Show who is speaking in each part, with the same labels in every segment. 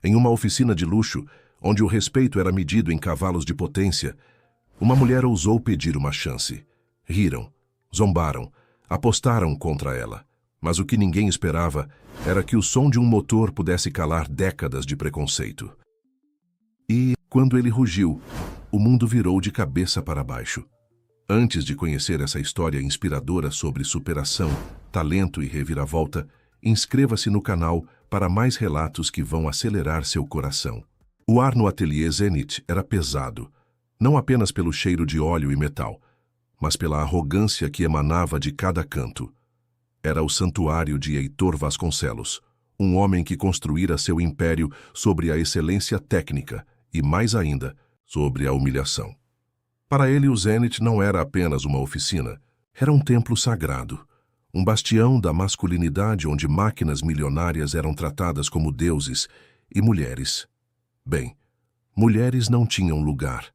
Speaker 1: Em uma oficina de luxo, onde o respeito era medido em cavalos de potência, uma mulher ousou pedir uma chance. Riram, zombaram, apostaram contra ela. Mas o que ninguém esperava era que o som de um motor pudesse calar décadas de preconceito. E, quando ele rugiu, o mundo virou de cabeça para baixo. Antes de conhecer essa história inspiradora sobre superação, talento e reviravolta, inscreva-se no canal para mais relatos que vão acelerar seu coração. O ar no ateliê Zenit era pesado, não apenas pelo cheiro de óleo e metal, mas pela arrogância que emanava de cada canto. Era o santuário de Heitor Vasconcelos, um homem que construíra seu império sobre a excelência técnica e, mais ainda, sobre a humilhação. Para ele, o Zenit não era apenas uma oficina, era um templo sagrado, um bastião da masculinidade onde máquinas milionárias eram tratadas como deuses e mulheres. Bem, mulheres não tinham lugar.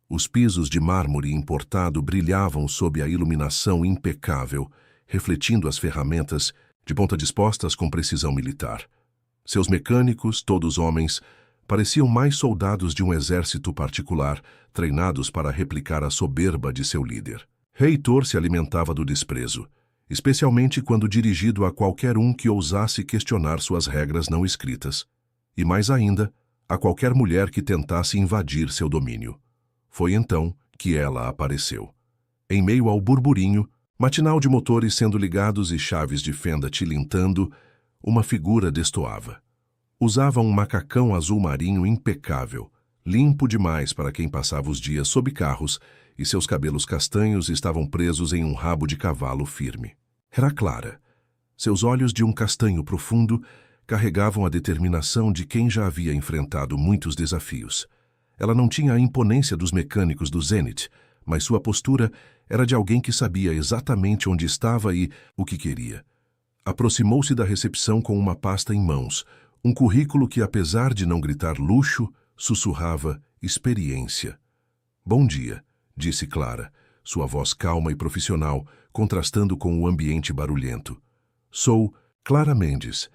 Speaker 1: Os pisos de mármore importado brilhavam sob a iluminação impecável, refletindo as ferramentas de ponta dispostas com precisão militar. Seus mecânicos, todos homens, pareciam mais soldados de um exército particular, treinados para replicar a soberba de seu líder. Heitor se alimentava do desprezo, especialmente quando dirigido a qualquer um que ousasse questionar suas regras não escritas, e mais ainda, a qualquer mulher que tentasse invadir seu domínio. Foi então que ela apareceu. Em meio ao burburinho, matinal de motores sendo ligados e chaves de fenda tilintando, uma figura destoava. Usava um macacão azul marinho impecável, limpo demais para quem passava os dias sob carros, e seus cabelos castanhos estavam presos em um rabo de cavalo firme. Era Clara. Seus olhos de um castanho profundo carregavam a determinação de quem já havia enfrentado muitos desafios. Ela não tinha a imponência dos mecânicos do Zenit, mas sua postura era de alguém que sabia exatamente onde estava e o que queria. Aproximou-se da recepção com uma pasta em mãos, um currículo que, apesar de não gritar luxo, sussurrava experiência. Bom dia, disse Clara, sua voz calma e profissional, contrastando com o ambiente barulhento. Sou Clara Mendes.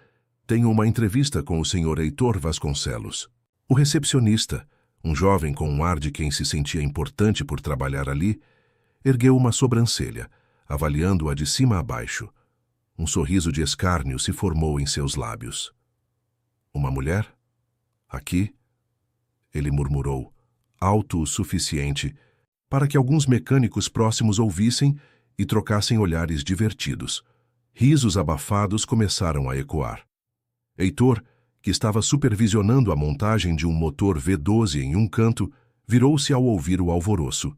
Speaker 1: Tenho uma entrevista com o Sr. Heitor Vasconcelos. O recepcionista, um jovem com um ar de quem se sentia importante por trabalhar ali, ergueu uma sobrancelha, avaliando-a de cima a baixo. Um sorriso de escárnio se formou em seus lábios. Uma mulher? Aqui? Ele murmurou, alto o suficiente para que alguns mecânicos próximos ouvissem e trocassem olhares divertidos. Risos abafados começaram a ecoar. Heitor, que estava supervisionando a montagem de um motor V12 em um canto, virou-se ao ouvir o alvoroço.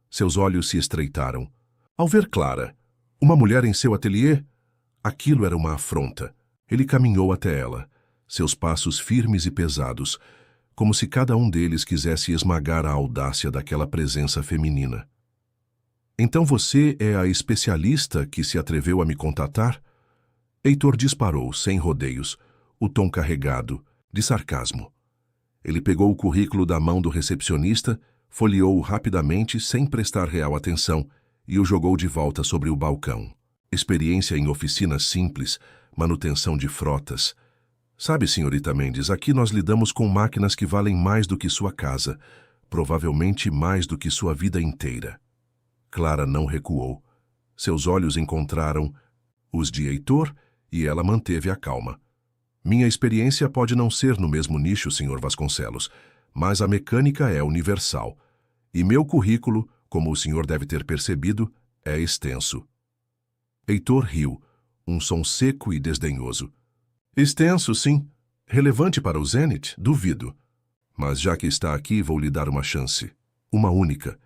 Speaker 1: Seus olhos se estreitaram. Ao ver Clara, uma mulher em seu ateliê, aquilo era uma afronta. Ele caminhou até ela, seus passos firmes e pesados, como se cada um deles quisesse esmagar a audácia daquela presença feminina. Então você é a especialista que se atreveu a me contatar? Heitor disparou, sem rodeios, o tom carregado, de sarcasmo. Ele pegou o currículo da mão do recepcionista, folheou-o rapidamente, sem prestar real atenção, e o jogou de volta sobre o balcão. Experiência em oficinas simples, manutenção de frotas. Sabe, senhorita Mendes, aqui nós lidamos com máquinas que valem mais do que sua casa, provavelmente mais do que sua vida inteira. Clara não recuou. Seus olhos encontraram os de Heitor e ela manteve a calma. Minha experiência pode não ser no mesmo nicho, Sr. Vasconcelos, mas a mecânica é universal. E meu currículo, como o senhor deve ter percebido, é extenso. Heitor riu, um som seco e desdenhoso. Extenso, sim. Relevante para o Zenit? Duvido. Mas já que está aqui, vou lhe dar uma chance. Uma única.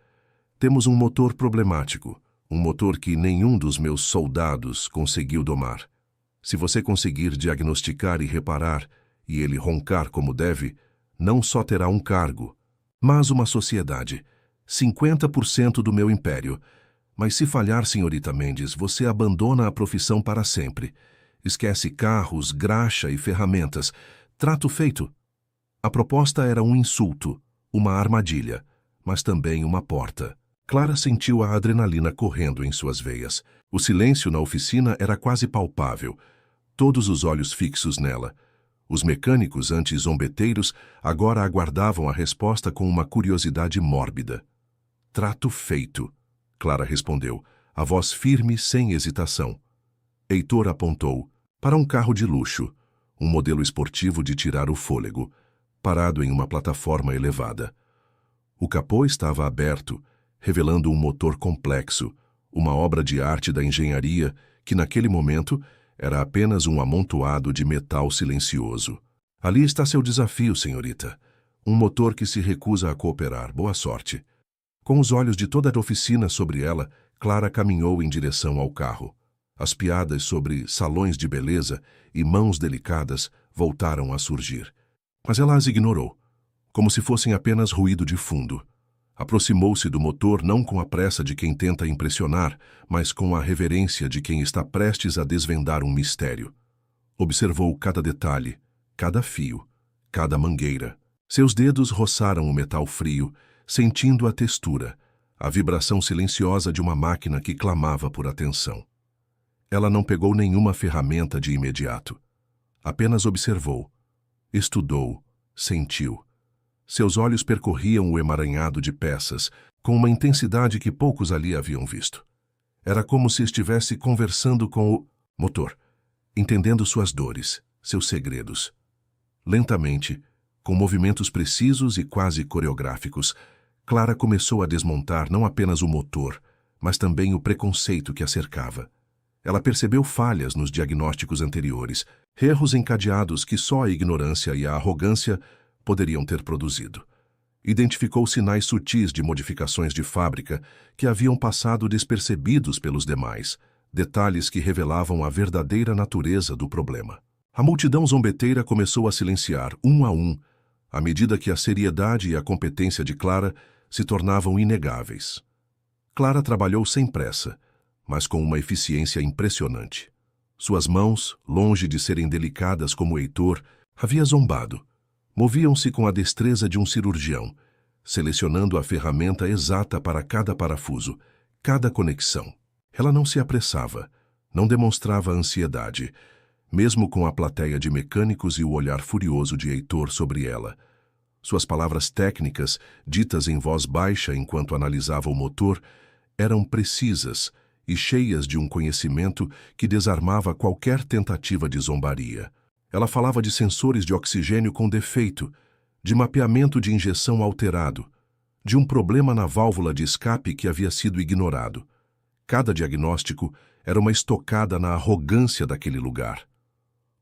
Speaker 1: Temos um motor problemático, um motor que nenhum dos meus soldados conseguiu domar. Se você conseguir diagnosticar e reparar, e ele roncar como deve, não só terá um cargo, mas uma sociedade. 50% do meu império. Mas se falhar, senhorita Mendes, você abandona a profissão para sempre. Esquece carros, graxa e ferramentas. Trato feito. A proposta era um insulto, uma armadilha, mas também uma porta. Clara sentiu a adrenalina correndo em suas veias. O silêncio na oficina era quase palpável. Todos os olhos fixos nela. Os mecânicos anti-zombeteiros agora aguardavam a resposta com uma curiosidade mórbida. Trato feito, Clara respondeu, a voz firme sem hesitação. Heitor apontou para um carro de luxo, um modelo esportivo de tirar o fôlego, parado em uma plataforma elevada. O capô estava aberto, revelando um motor complexo, uma obra de arte da engenharia que, naquele momento, era apenas um amontoado de metal silencioso. Ali está seu desafio, senhorita. Um motor que se recusa a cooperar. Boa sorte. Com os olhos de toda a oficina sobre ela, Clara caminhou em direção ao carro. As piadas sobre salões de beleza e mãos delicadas voltaram a surgir. Mas ela as ignorou, como se fossem apenas ruído de fundo. Aproximou-se do motor não com a pressa de quem tenta impressionar, mas com a reverência de quem está prestes a desvendar um mistério. Observou cada detalhe, cada fio, cada mangueira. Seus dedos roçaram o metal frio, sentindo a textura, a vibração silenciosa de uma máquina que clamava por atenção. Ela não pegou nenhuma ferramenta de imediato. Apenas observou, estudou, sentiu. Seus olhos percorriam o emaranhado de peças, com uma intensidade que poucos ali haviam visto. Era como se estivesse conversando com o motor, entendendo suas dores, seus segredos. Lentamente, com movimentos precisos e quase coreográficos, Clara começou a desmontar não apenas o motor, mas também o preconceito que a cercava. Ela percebeu falhas nos diagnósticos anteriores, erros encadeados que só a ignorância e a arrogância poderiam ter produzido. Identificou sinais sutis de modificações de fábrica que haviam passado despercebidos pelos demais, detalhes que revelavam a verdadeira natureza do problema. A multidão zombeteira começou a silenciar, um a um, à medida que a seriedade e a competência de Clara se tornavam inegáveis. Clara trabalhou sem pressa, mas com uma eficiência impressionante. Suas mãos, longe de serem delicadas como Heitor, havia zombado. Moviam-se com a destreza de um cirurgião, selecionando a ferramenta exata para cada parafuso, cada conexão. Ela não se apressava, não demonstrava ansiedade, mesmo com a plateia de mecânicos e o olhar furioso de Heitor sobre ela. Suas palavras técnicas, ditas em voz baixa enquanto analisava o motor, eram precisas e cheias de um conhecimento que desarmava qualquer tentativa de zombaria. Ela falava de sensores de oxigênio com defeito, de mapeamento de injeção alterado, de um problema na válvula de escape que havia sido ignorado. Cada diagnóstico era uma estocada na arrogância daquele lugar.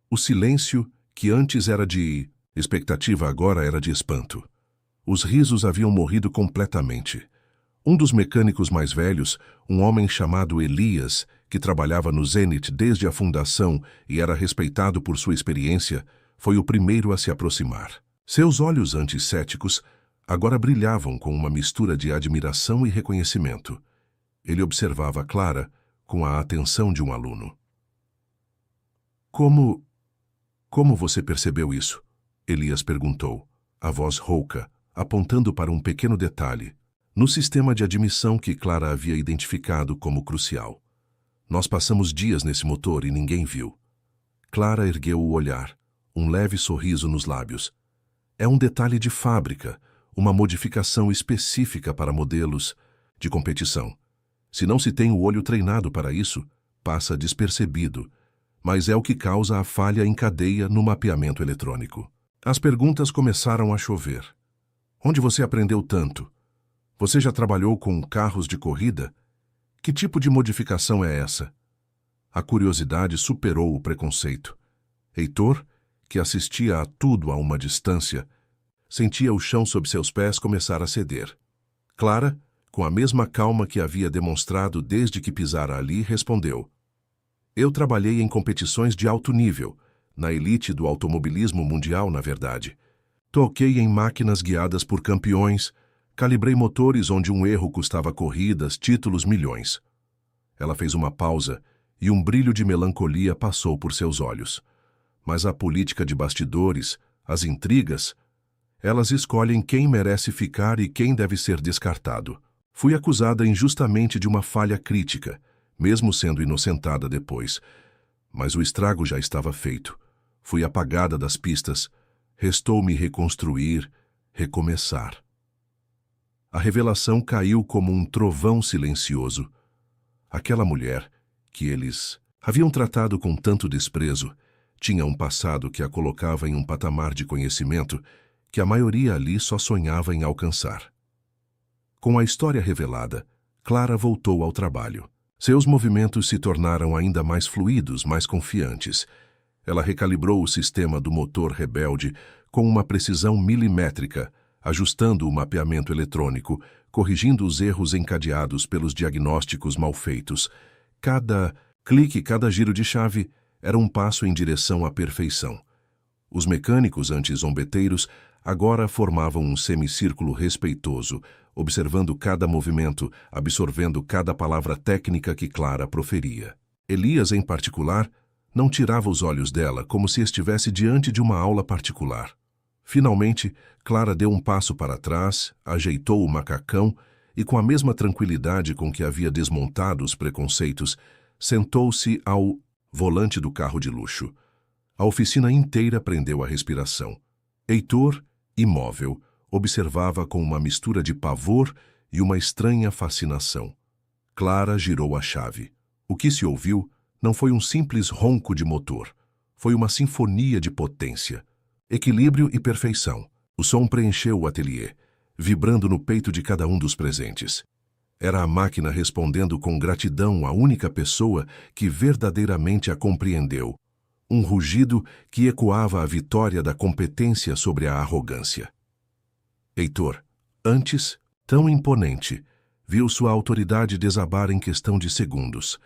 Speaker 1: O silêncio, que antes era de expectativa, agora era de espanto. Os risos haviam morrido completamente. Um dos mecânicos mais velhos, um homem chamado Elias, que trabalhava no Zenit desde a fundação e era respeitado por sua experiência, foi o primeiro a se aproximar. Seus olhos anticéticos agora brilhavam com uma mistura de admiração e reconhecimento. Ele observava Clara com a atenção de um aluno. Como você percebeu isso? Elias perguntou, a voz rouca, apontando para um pequeno detalhe, no sistema de admissão que Clara havia identificado como crucial. Nós passamos dias nesse motor e ninguém viu. Clara ergueu o olhar, um leve sorriso nos lábios. É um detalhe de fábrica, uma modificação específica para modelos de competição. Se não se tem o olho treinado para isso, passa despercebido, mas é o que causa a falha em cadeia no mapeamento eletrônico. As perguntas começaram a chover. Onde você aprendeu tanto? Você já trabalhou com carros de corrida? Que tipo de modificação é essa? A curiosidade superou o preconceito. Heitor, que assistia a tudo a uma distância, sentia o chão sob seus pés começar a ceder. Clara, com a mesma calma que havia demonstrado desde que pisara ali, respondeu: Eu trabalhei em competições de alto nível, na elite do automobilismo mundial, na verdade. Toquei em máquinas guiadas por campeões, calibrei motores onde um erro custava corridas, títulos, milhões. Ela fez uma pausa e um brilho de melancolia passou por seus olhos. Mas a política de bastidores, as intrigas, elas escolhem quem merece ficar e quem deve ser descartado. Fui acusada injustamente de uma falha crítica, mesmo sendo inocentada depois. Mas o estrago já estava feito. Fui apagada das pistas. Restou-me reconstruir, recomeçar. A revelação caiu como um trovão silencioso. Aquela mulher, que eles haviam tratado com tanto desprezo, tinha um passado que a colocava em um patamar de conhecimento que a maioria ali só sonhava em alcançar. Com a história revelada, Clara voltou ao trabalho. Seus movimentos se tornaram ainda mais fluidos, mais confiantes. Ela recalibrou o sistema do motor rebelde com uma precisão milimétrica, ajustando o mapeamento eletrônico, corrigindo os erros encadeados pelos diagnósticos mal feitos. Cada clique, cada giro de chave era um passo em direção à perfeição. Os mecânicos anti-zombeteiros agora formavam um semicírculo respeitoso, observando cada movimento, absorvendo cada palavra técnica que Clara proferia. Elias, em particular, não tirava os olhos dela, como se estivesse diante de uma aula particular. Finalmente, Clara deu um passo para trás, ajeitou o macacão e, com a mesma tranquilidade com que havia desmontado os preconceitos, sentou-se ao volante do carro de luxo. A oficina inteira prendeu a respiração. Heitor, imóvel, observava com uma mistura de pavor e uma estranha fascinação. Clara girou a chave. O que se ouviu não foi um simples ronco de motor. Foi uma sinfonia de potência, equilíbrio e perfeição. O som preencheu o ateliê, vibrando no peito de cada um dos presentes. Era a máquina respondendo com gratidão à única pessoa que verdadeiramente a compreendeu. Um rugido que ecoava a vitória da competência sobre a arrogância. Heitor, antes tão imponente, viu sua autoridade desabar em questão de segundos.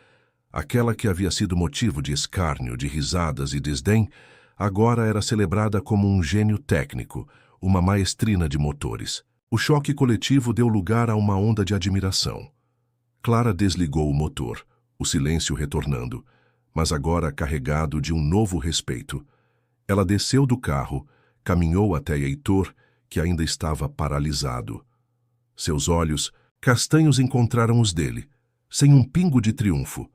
Speaker 1: Aquela que havia sido motivo de escárnio, de risadas e desdém, agora era celebrada como um gênio técnico, uma maestrina de motores. O choque coletivo deu lugar a uma onda de admiração. Clara desligou o motor, o silêncio retornando, mas agora carregado de um novo respeito. Ela desceu do carro, caminhou até Heitor, que ainda estava paralisado. Seus olhos, castanhos, encontraram os dele, sem um pingo de triunfo,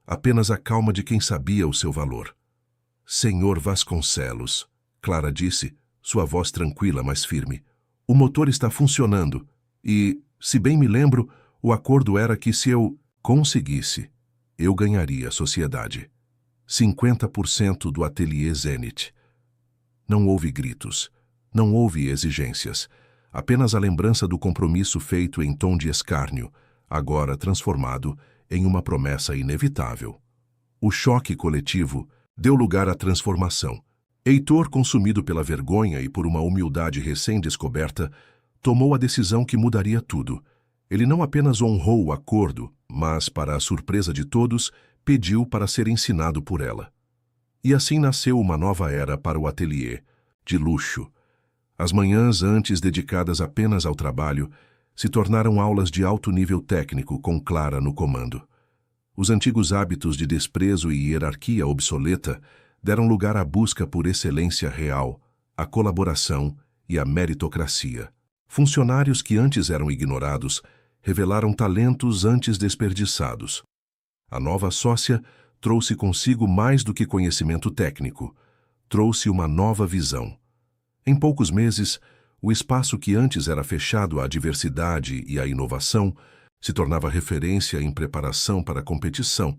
Speaker 1: apenas a calma de quem sabia o seu valor. Senhor Vasconcelos, Clara disse, sua voz tranquila, mas firme. O motor está funcionando e, se bem me lembro, o acordo era que se eu conseguisse, eu ganharia a sociedade. 50% do ateliê Zenit. Não houve gritos, não houve exigências, apenas a lembrança do compromisso feito em tom de escárnio, agora transformado em uma promessa inevitável. O choque coletivo deu lugar à transformação. Heitor, consumido pela vergonha e por uma humildade recém-descoberta, tomou a decisão que mudaria tudo. Ele não apenas honrou o acordo, mas, para a surpresa de todos, pediu para ser ensinado por ela. E assim nasceu uma nova era para o ateliê, de luxo. As manhãs antes dedicadas apenas ao trabalho se tornaram aulas de alto nível técnico com Clara no comando. Os antigos hábitos de desprezo e hierarquia obsoleta deram lugar à busca por excelência real, à colaboração e à meritocracia. Funcionários que antes eram ignorados revelaram talentos antes desperdiçados. A nova sócia trouxe consigo mais do que conhecimento técnico, trouxe uma nova visão. Em poucos meses, o espaço que antes era fechado à diversidade e à inovação se tornava referência em preparação para a competição,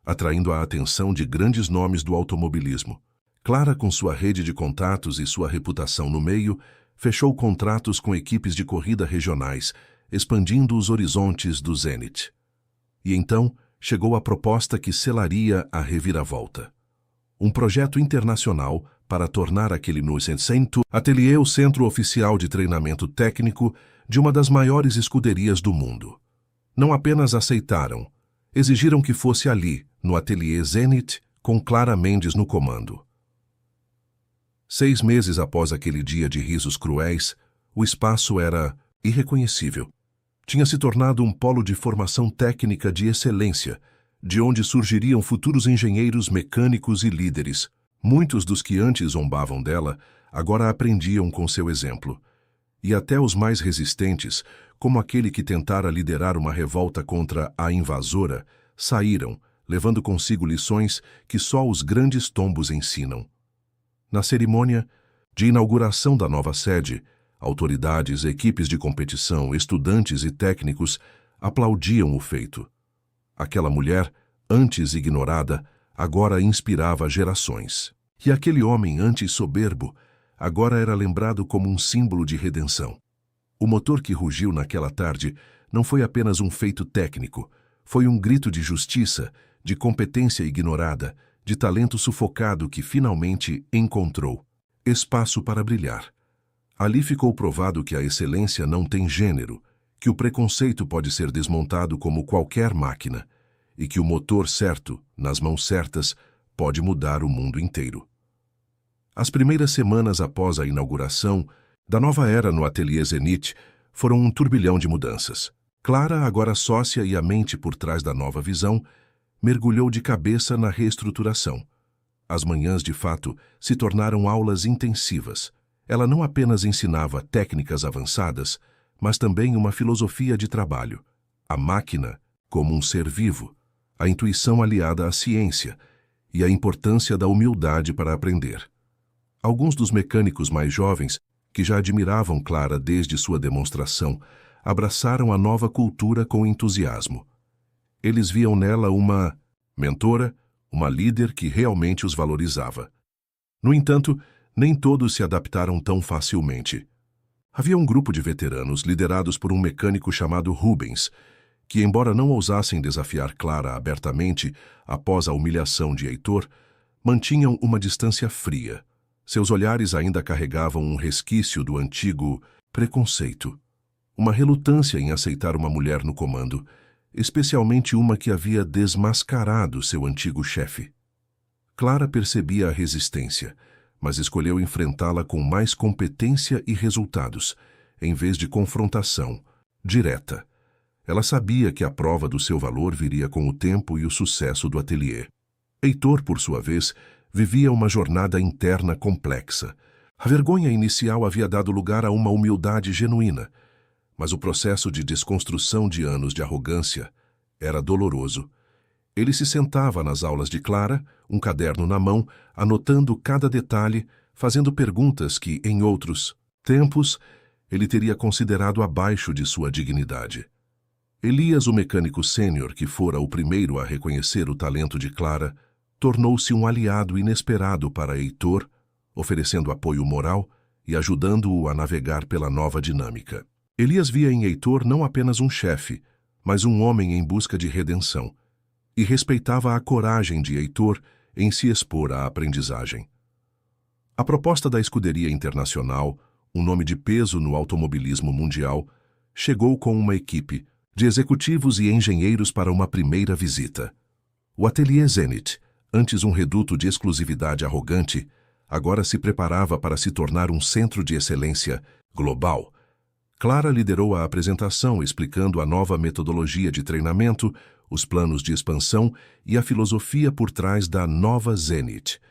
Speaker 1: atraindo a atenção de grandes nomes do automobilismo. Clara, com sua rede de contatos e sua reputação no meio, fechou contratos com equipes de corrida regionais, expandindo os horizontes do Zenit. E então chegou a proposta que selaria a reviravolta. Um projeto internacional para tornar aquele no centro ateliê o centro oficial de treinamento técnico de uma das maiores escuderias do mundo. Não apenas aceitaram, exigiram que fosse ali, no ateliê Zenit, com Clara Mendes no comando. 6 meses após aquele dia de risos cruéis, o espaço era irreconhecível. Tinha se tornado um polo de formação técnica de excelência, de onde surgiriam futuros engenheiros mecânicos e líderes. Muitos dos que antes zombavam dela, agora aprendiam com seu exemplo. E até os mais resistentes, como aquele que tentara liderar uma revolta contra a invasora, saíram, levando consigo lições que só os grandes tombos ensinam. Na cerimônia de inauguração da nova sede, autoridades, equipes de competição, estudantes e técnicos aplaudiam o feito. Aquela mulher, antes ignorada, agora inspirava gerações. E aquele homem antes soberbo, agora era lembrado como um símbolo de redenção. O motor que rugiu naquela tarde não foi apenas um feito técnico, foi um grito de justiça, de competência ignorada, de talento sufocado que finalmente encontrou espaço para brilhar. Ali ficou provado que a excelência não tem gênero, que o preconceito pode ser desmontado como qualquer máquina, e que o motor certo, nas mãos certas, pode mudar o mundo inteiro. As primeiras semanas após a inauguração da nova era no Ateliê Zenit foram um turbilhão de mudanças. Clara, agora sócia e a mente por trás da nova visão, mergulhou de cabeça na reestruturação. As manhãs, de fato, se tornaram aulas intensivas. Ela não apenas ensinava técnicas avançadas, mas também uma filosofia de trabalho. A máquina como um ser vivo, a intuição aliada à ciência e a importância da humildade para aprender. Alguns dos mecânicos mais jovens, que já admiravam Clara desde sua demonstração, abraçaram a nova cultura com entusiasmo. Eles viam nela uma mentora, uma líder que realmente os valorizava. No entanto, nem todos se adaptaram tão facilmente. Havia um grupo de veteranos liderados por um mecânico chamado Rubens, que, embora não ousassem desafiar Clara abertamente após a humilhação de Heitor, mantinham uma distância fria. Seus olhares ainda carregavam um resquício do antigo preconceito, uma relutância em aceitar uma mulher no comando, especialmente uma que havia desmascarado seu antigo chefe. Clara percebia a resistência, mas escolheu enfrentá-la com mais competência e resultados, em vez de confrontação direta. Ela sabia que a prova do seu valor viria com o tempo e o sucesso do ateliê. Heitor, por sua vez, vivia uma jornada interna complexa. A vergonha inicial havia dado lugar a uma humildade genuína, mas o processo de desconstrução de anos de arrogância era doloroso. Ele se sentava nas aulas de Clara, um caderno na mão, anotando cada detalhe, fazendo perguntas que, em outros tempos, ele teria considerado abaixo de sua dignidade. Elias, o mecânico sênior, que fora o primeiro a reconhecer o talento de Clara, tornou-se um aliado inesperado para Heitor, oferecendo apoio moral e ajudando-o a navegar pela nova dinâmica. Elias via em Heitor não apenas um chefe, mas um homem em busca de redenção, e respeitava a coragem de Heitor em se expor à aprendizagem. A proposta da Escuderia Internacional, um nome de peso no automobilismo mundial, chegou com uma equipe de executivos e engenheiros para uma primeira visita. O Ateliê Zenit, antes um reduto de exclusividade arrogante, agora se preparava para se tornar um centro de excelência global. Clara liderou a apresentação explicando a nova metodologia de treinamento, os planos de expansão e a filosofia por trás da nova Zenit.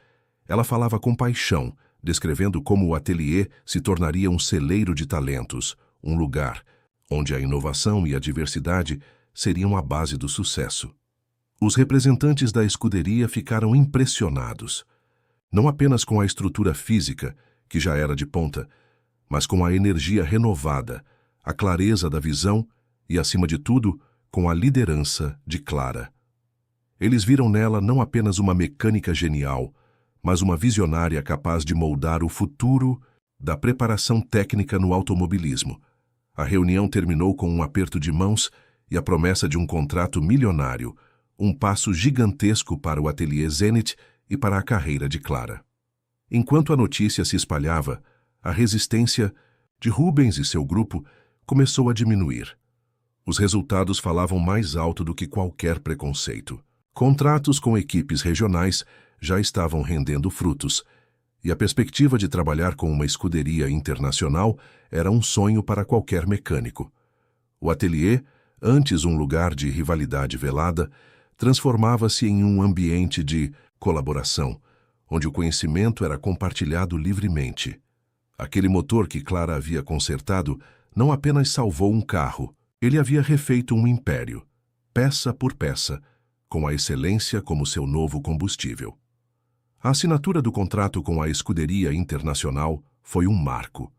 Speaker 1: Ela falava com paixão, descrevendo como o ateliê se tornaria um celeiro de talentos, um lugar onde a inovação e a diversidade seriam a base do sucesso. Os representantes da escuderia ficaram impressionados, não apenas com a estrutura física, que já era de ponta, mas com a energia renovada, a clareza da visão e, acima de tudo, com a liderança de Clara. Eles viram nela não apenas uma mecânica genial, mas uma visionária capaz de moldar o futuro da preparação técnica no automobilismo. A reunião terminou com um aperto de mãos e a promessa de um contrato milionário, um passo gigantesco para o Ateliê Zenit e para a carreira de Clara. Enquanto a notícia se espalhava, a resistência de Rubens e seu grupo começou a diminuir. Os resultados falavam mais alto do que qualquer preconceito. Contratos com equipes regionais já estavam rendendo frutos, e a perspectiva de trabalhar com uma escuderia internacional era um sonho para qualquer mecânico. O ateliê, antes um lugar de rivalidade velada, transformava-se em um ambiente de colaboração, onde o conhecimento era compartilhado livremente. Aquele motor que Clara havia consertado não apenas salvou um carro, ele havia refeito um império, peça por peça, com a excelência como seu novo combustível. A assinatura do contrato com a Escuderia Internacional foi um marco.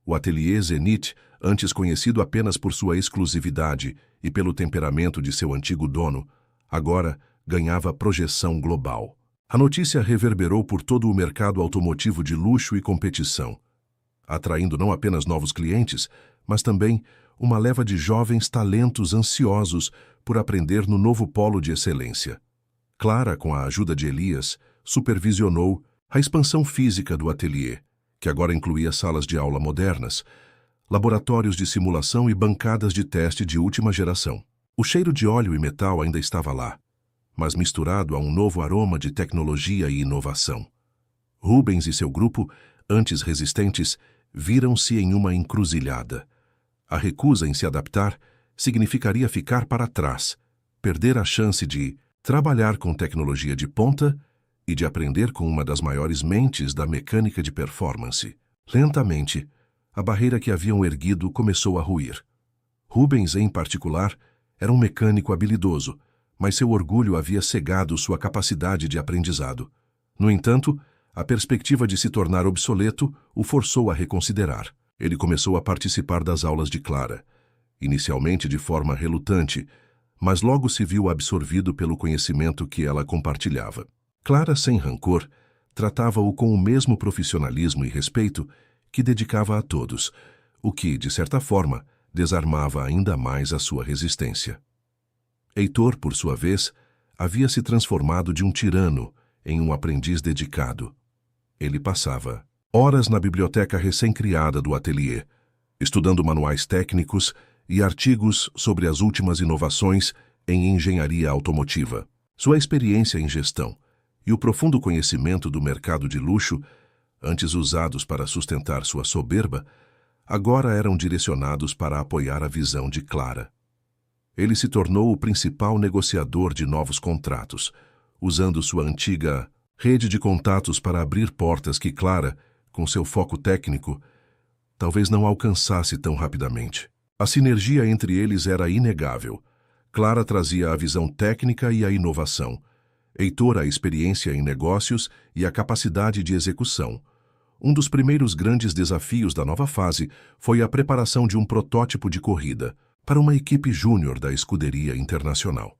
Speaker 1: O ateliê Zenit, antes conhecido apenas por sua exclusividade e pelo temperamento de seu antigo dono, agora ganhava projeção global. A notícia reverberou por todo o mercado automotivo de luxo e competição, atraindo não apenas novos clientes, mas também uma leva de jovens talentos ansiosos por aprender no novo polo de excelência. Clara, com a ajuda de Elias, supervisionou a expansão física do ateliê, que agora incluía salas de aula modernas, laboratórios de simulação e bancadas de teste de última geração. O cheiro de óleo e metal ainda estava lá, mas misturado a um novo aroma de tecnologia e inovação. Rubens e seu grupo, antes resistentes, viram-se em uma encruzilhada. A recusa em se adaptar significaria ficar para trás, perder a chance de trabalhar com tecnologia de ponta e de aprender com uma das maiores mentes da mecânica de performance. Lentamente, a barreira que haviam erguido começou a ruir. Rubens, em particular, era um mecânico habilidoso, mas seu orgulho havia cegado sua capacidade de aprendizado. No entanto, a perspectiva de se tornar obsoleto o forçou a reconsiderar. Ele começou a participar das aulas de Clara, inicialmente de forma relutante, mas logo se viu absorvido pelo conhecimento que ela compartilhava. Clara, sem rancor, tratava-o com o mesmo profissionalismo e respeito que dedicava a todos, o que, de certa forma, desarmava ainda mais a sua resistência. Heitor, por sua vez, havia se transformado de um tirano em um aprendiz dedicado. Ele passava horas na biblioteca recém-criada do ateliê, estudando manuais técnicos e artigos sobre as últimas inovações em engenharia automotiva. Sua experiência em gestão e o profundo conhecimento do mercado de luxo, antes usados para sustentar sua soberba, agora eram direcionados para apoiar a visão de Clara. Ele se tornou o principal negociador de novos contratos, usando sua antiga rede de contatos para abrir portas que Clara, com seu foco técnico, talvez não alcançasse tão rapidamente. A sinergia entre eles era inegável. Clara trazia a visão técnica e a inovação, Heitor a experiência em negócios e a capacidade de execução. Um dos primeiros grandes desafios da nova fase foi a preparação de um protótipo de corrida para uma equipe júnior da Escuderia Internacional.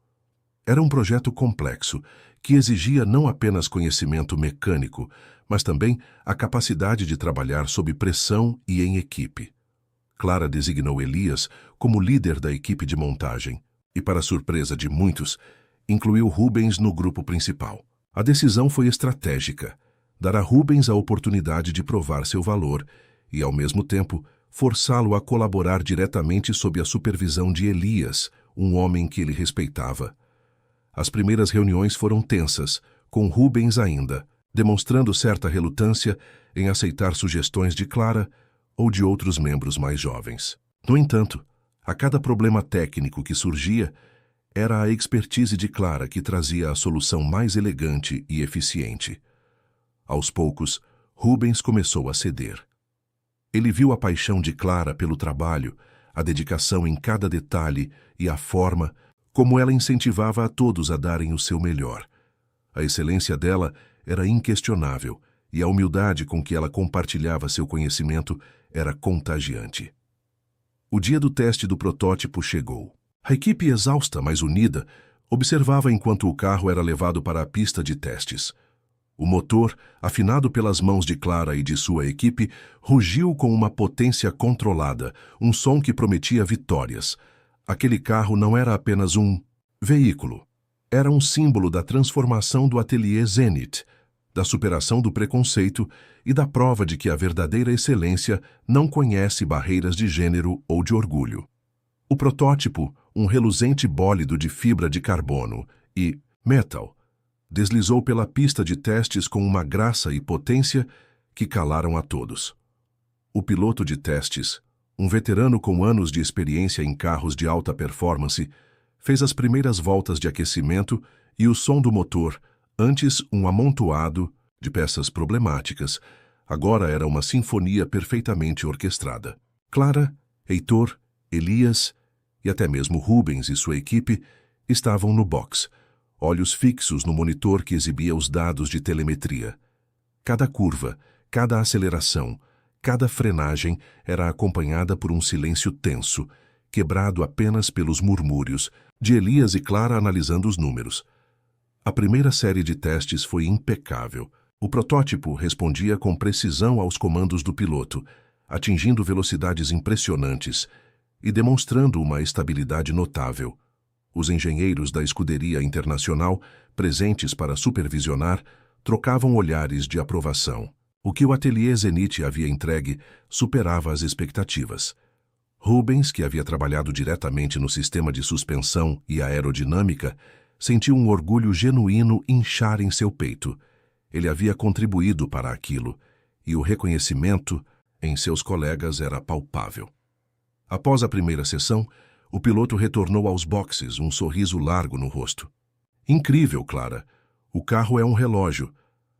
Speaker 1: Era um projeto complexo, que exigia não apenas conhecimento mecânico, mas também a capacidade de trabalhar sob pressão e em equipe. Clara designou Elias como líder da equipe de montagem e, para surpresa de muitos, incluiu Rubens no grupo principal. A decisão foi estratégica, dar a Rubens a oportunidade de provar seu valor e, ao mesmo tempo, forçá-lo a colaborar diretamente sob a supervisão de Elias, um homem que ele respeitava. As primeiras reuniões foram tensas, com Rubens ainda, demonstrando certa relutância em aceitar sugestões de Clara ou de outros membros mais jovens. No entanto, a cada problema técnico que surgia, era a expertise de Clara que trazia a solução mais elegante e eficiente. Aos poucos, Rubens começou a ceder. Ele viu a paixão de Clara pelo trabalho, a dedicação em cada detalhe e a forma como ela incentivava a todos a darem o seu melhor. A excelência dela era inquestionável e a humildade com que ela compartilhava seu conhecimento era contagiante. O dia do teste do protótipo chegou. A equipe, exausta, mas unida, observava enquanto o carro era levado para a pista de testes. O motor, afinado pelas mãos de Clara e de sua equipe, rugiu com uma potência controlada, um som que prometia vitórias. Aquele carro não era apenas um veículo. Era um símbolo da transformação do ateliê Zenit, da superação do preconceito e da prova de que a verdadeira excelência não conhece barreiras de gênero ou de orgulho. O protótipo, um reluzente bólido de fibra de carbono e metal, deslizou pela pista de testes com uma graça e potência que calaram a todos. O piloto de testes, um veterano com anos de experiência em carros de alta performance, fez as primeiras voltas de aquecimento e o som do motor, antes um amontoado de peças problemáticas, agora era uma sinfonia perfeitamente orquestrada. Clara, Heitor, Elias e até mesmo Rubens e sua equipe estavam no box, olhos fixos no monitor que exibia os dados de telemetria. Cada curva, cada aceleração, cada frenagem era acompanhada por um silêncio tenso, quebrado apenas pelos murmúrios de Elias e Clara analisando os números. A primeira série de testes foi impecável. O protótipo respondia com precisão aos comandos do piloto, atingindo velocidades impressionantes e demonstrando uma estabilidade notável. Os engenheiros da Escuderia Internacional, presentes para supervisionar, trocavam olhares de aprovação. O que o ateliê Zenit havia entregue superava as expectativas. Rubens, que havia trabalhado diretamente no sistema de suspensão e aerodinâmica, sentiu um orgulho genuíno inchar em seu peito. Ele havia contribuído para aquilo, e o reconhecimento em seus colegas era palpável. Após a primeira sessão, o piloto retornou aos boxes, um sorriso largo no rosto. Incrível, Clara. O carro é um relógio.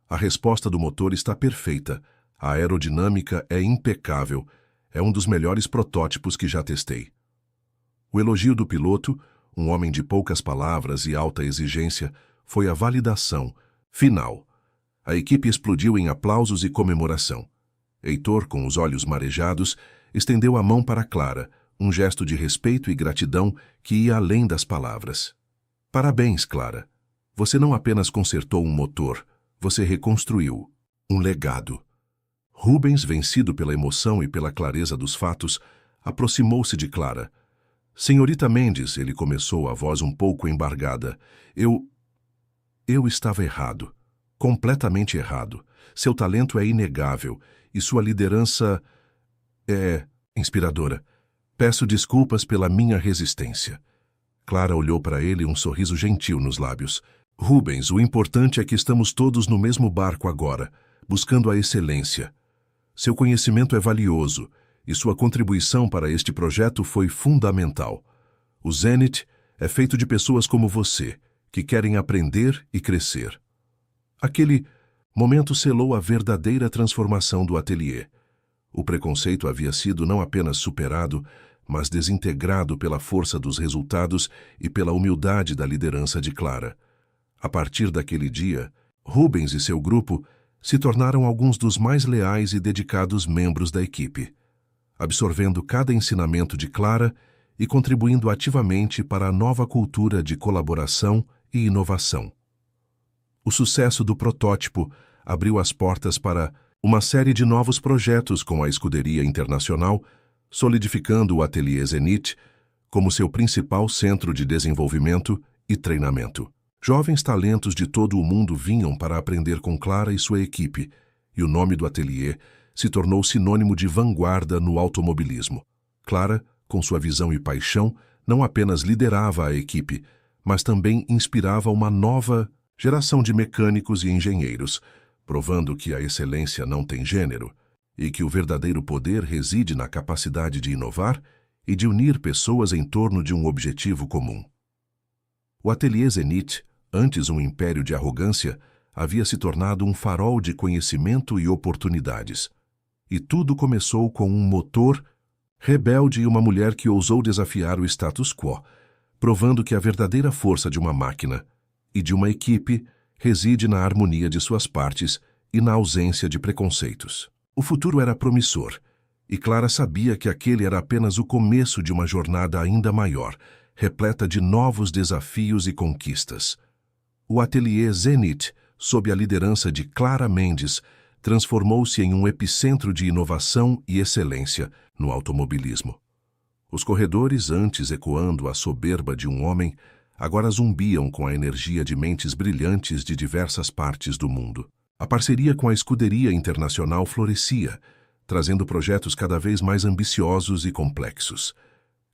Speaker 1: A resposta do motor está perfeita. A aerodinâmica é impecável. É um dos melhores protótipos que já testei. O elogio do piloto, um homem de poucas palavras e alta exigência, foi a validação final. A equipe explodiu em aplausos e comemoração. Heitor, com os olhos marejados, estendeu a mão para Clara, um gesto de respeito e gratidão que ia além das palavras. Parabéns, Clara. Você não apenas consertou um motor, você reconstruiu um legado. Rubens, vencido pela emoção e pela clareza dos fatos, aproximou-se de Clara. Senhorita Mendes, ele começou, a voz um pouco embargada. Eu estava errado. Completamente errado. Seu talento é inegável e sua liderança é inspiradora. Peço desculpas pela minha resistência. Clara olhou para ele, um sorriso gentil nos lábios. Rubens, o importante é que estamos todos no mesmo barco agora, buscando a excelência. Seu conhecimento é valioso e sua contribuição para este projeto foi fundamental. O Zenit é feito de pessoas como você, que querem aprender e crescer. Aquele momento selou a verdadeira transformação do ateliê. O preconceito havia sido não apenas superado, mas desintegrado pela força dos resultados e pela humildade da liderança de Clara. A partir daquele dia, Rubens e seu grupo se tornaram alguns dos mais leais e dedicados membros da equipe, absorvendo cada ensinamento de Clara e contribuindo ativamente para a nova cultura de colaboração e inovação. O sucesso do protótipo abriu as portas para uma série de novos projetos com a Escuderia Internacional, solidificando o Ateliê Zenit como seu principal centro de desenvolvimento e treinamento. Jovens talentos de todo o mundo vinham para aprender com Clara e sua equipe, e o nome do ateliê se tornou sinônimo de vanguarda no automobilismo. Clara, com sua visão e paixão, não apenas liderava a equipe, mas também inspirava uma nova geração de mecânicos e engenheiros, provando que a excelência não tem gênero e que o verdadeiro poder reside na capacidade de inovar e de unir pessoas em torno de um objetivo comum. O Ateliê Zenit, antes um império de arrogância, havia se tornado um farol de conhecimento e oportunidades. E tudo começou com um motor rebelde e uma mulher que ousou desafiar o status quo, provando que a verdadeira força de uma máquina e de uma equipe reside na harmonia de suas partes e na ausência de preconceitos. O futuro era promissor, e Clara sabia que aquele era apenas o começo de uma jornada ainda maior, repleta de novos desafios e conquistas. O Ateliê Zenit, sob a liderança de Clara Mendes, transformou-se em um epicentro de inovação e excelência no automobilismo. Os corredores, antes ecoando a soberba de um homem, agora zumbiam com a energia de mentes brilhantes de diversas partes do mundo. A parceria com a Escuderia Internacional florescia, trazendo projetos cada vez mais ambiciosos e complexos.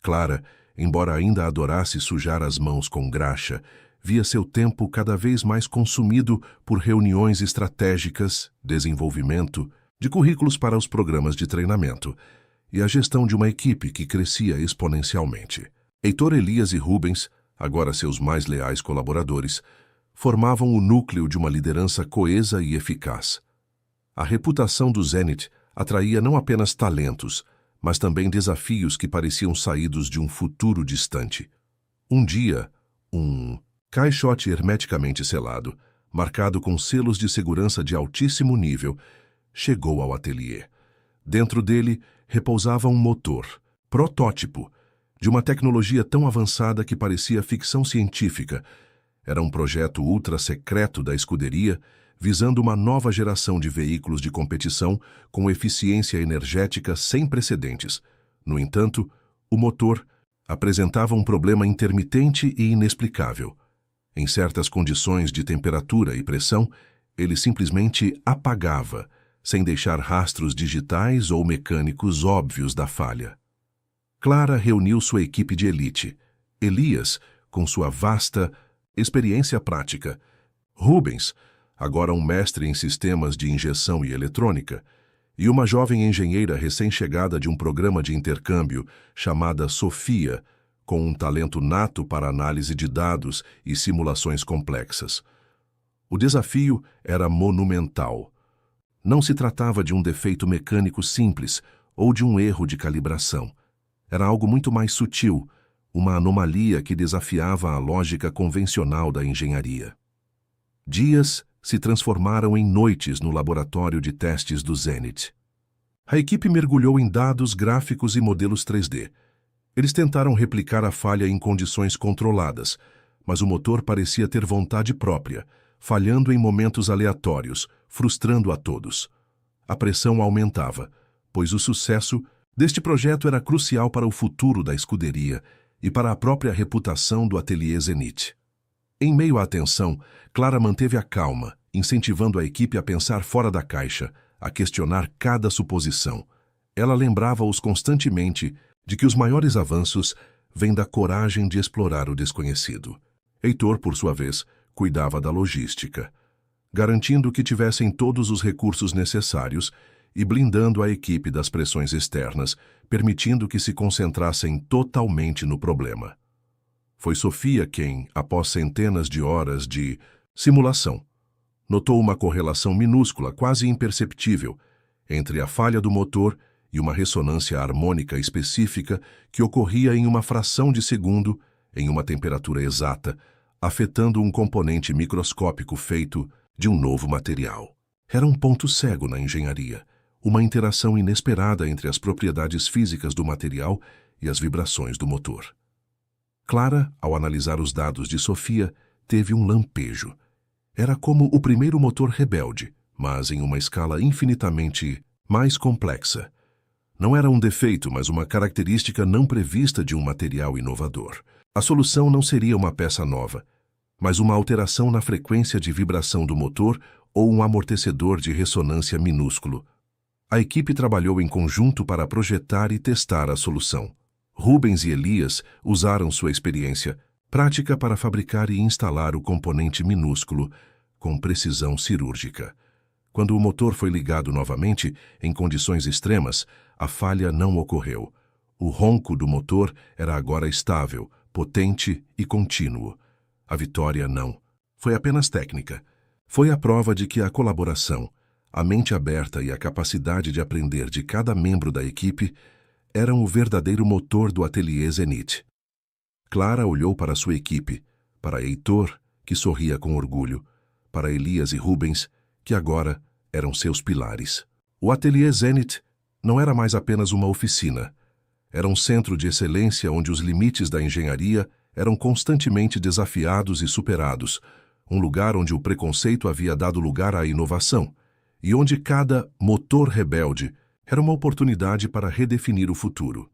Speaker 1: Clara, embora ainda adorasse sujar as mãos com graxa, via seu tempo cada vez mais consumido por reuniões estratégicas, desenvolvimento de currículos para os programas de treinamento e a gestão de uma equipe que crescia exponencialmente. Heitor, Elias e Rubens, agora seus mais leais colaboradores, formavam o núcleo de uma liderança coesa e eficaz. A reputação do Zenit atraía não apenas talentos, mas também desafios que pareciam saídos de um futuro distante. Um dia, um Caixote hermeticamente selado, marcado com selos de segurança de altíssimo nível, chegou ao ateliê. Dentro dele repousava um motor, protótipo, de uma tecnologia tão avançada que parecia ficção científica. Era um projeto ultra-secreto da escuderia, visando uma nova geração de veículos de competição com eficiência energética sem precedentes. No entanto, o motor apresentava um problema intermitente e inexplicável. Em certas condições de temperatura e pressão, ele simplesmente apagava, sem deixar rastros digitais ou mecânicos óbvios da falha. Clara reuniu sua equipe de elite. Elias, com sua vasta experiência prática. Rubens, agora um mestre em sistemas de injeção e eletrônica, e uma jovem engenheira recém-chegada de um programa de intercâmbio chamada Sofia, com um talento nato para análise de dados e simulações complexas. O desafio era monumental. Não se tratava de um defeito mecânico simples ou de um erro de calibração. Era algo muito mais sutil, uma anomalia que desafiava a lógica convencional da engenharia. Dias se transformaram em noites no laboratório de testes do Zenit. A equipe mergulhou em dados, gráficos e modelos 3D. Eles tentaram replicar a falha em condições controladas, mas o motor parecia ter vontade própria, falhando em momentos aleatórios, frustrando a todos. A pressão aumentava, pois o sucesso deste projeto era crucial para o futuro da escuderia e para a própria reputação do ateliê Zenit. Em meio à tensão, Clara manteve a calma, incentivando a equipe a pensar fora da caixa, a questionar cada suposição. Ela lembrava-os constantemente de que os maiores avanços vêm da coragem de explorar o desconhecido. Heitor, por sua vez, cuidava da logística, garantindo que tivessem todos os recursos necessários e blindando a equipe das pressões externas, permitindo que se concentrassem totalmente no problema. Foi Sofia quem, após centenas de horas de simulação, notou uma correlação minúscula, quase imperceptível, entre a falha do motor e uma ressonância harmônica específica que ocorria em uma fração de segundo, em uma temperatura exata, afetando um componente microscópico feito de um novo material. Era um ponto cego na engenharia, uma interação inesperada entre as propriedades físicas do material e as vibrações do motor. Clara, ao analisar os dados de Sofia, teve um lampejo. Era como o primeiro motor rebelde, mas em uma escala infinitamente mais complexa. Não era um defeito, mas uma característica não prevista de um material inovador. A solução não seria uma peça nova, mas uma alteração na frequência de vibração do motor ou um amortecedor de ressonância minúsculo. A equipe trabalhou em conjunto para projetar e testar a solução. Rubens e Elias usaram sua experiência prática para fabricar e instalar o componente minúsculo com precisão cirúrgica. Quando o motor foi ligado novamente, em condições extremas, a falha não ocorreu. O ronco do motor era agora estável, potente e contínuo. A vitória não. Foi apenas técnica. Foi a prova de que a colaboração, a mente aberta e a capacidade de aprender de cada membro da equipe eram o verdadeiro motor do ateliê Zenit. Clara olhou para sua equipe, para Heitor, que sorria com orgulho, para Elias e Rubens, que agora eram seus pilares. O ateliê Zenit não era mais apenas uma oficina. Era um centro de excelência onde os limites da engenharia eram constantemente desafiados e superados, um lugar onde o preconceito havia dado lugar à inovação, e onde cada motor rebelde era uma oportunidade para redefinir o futuro.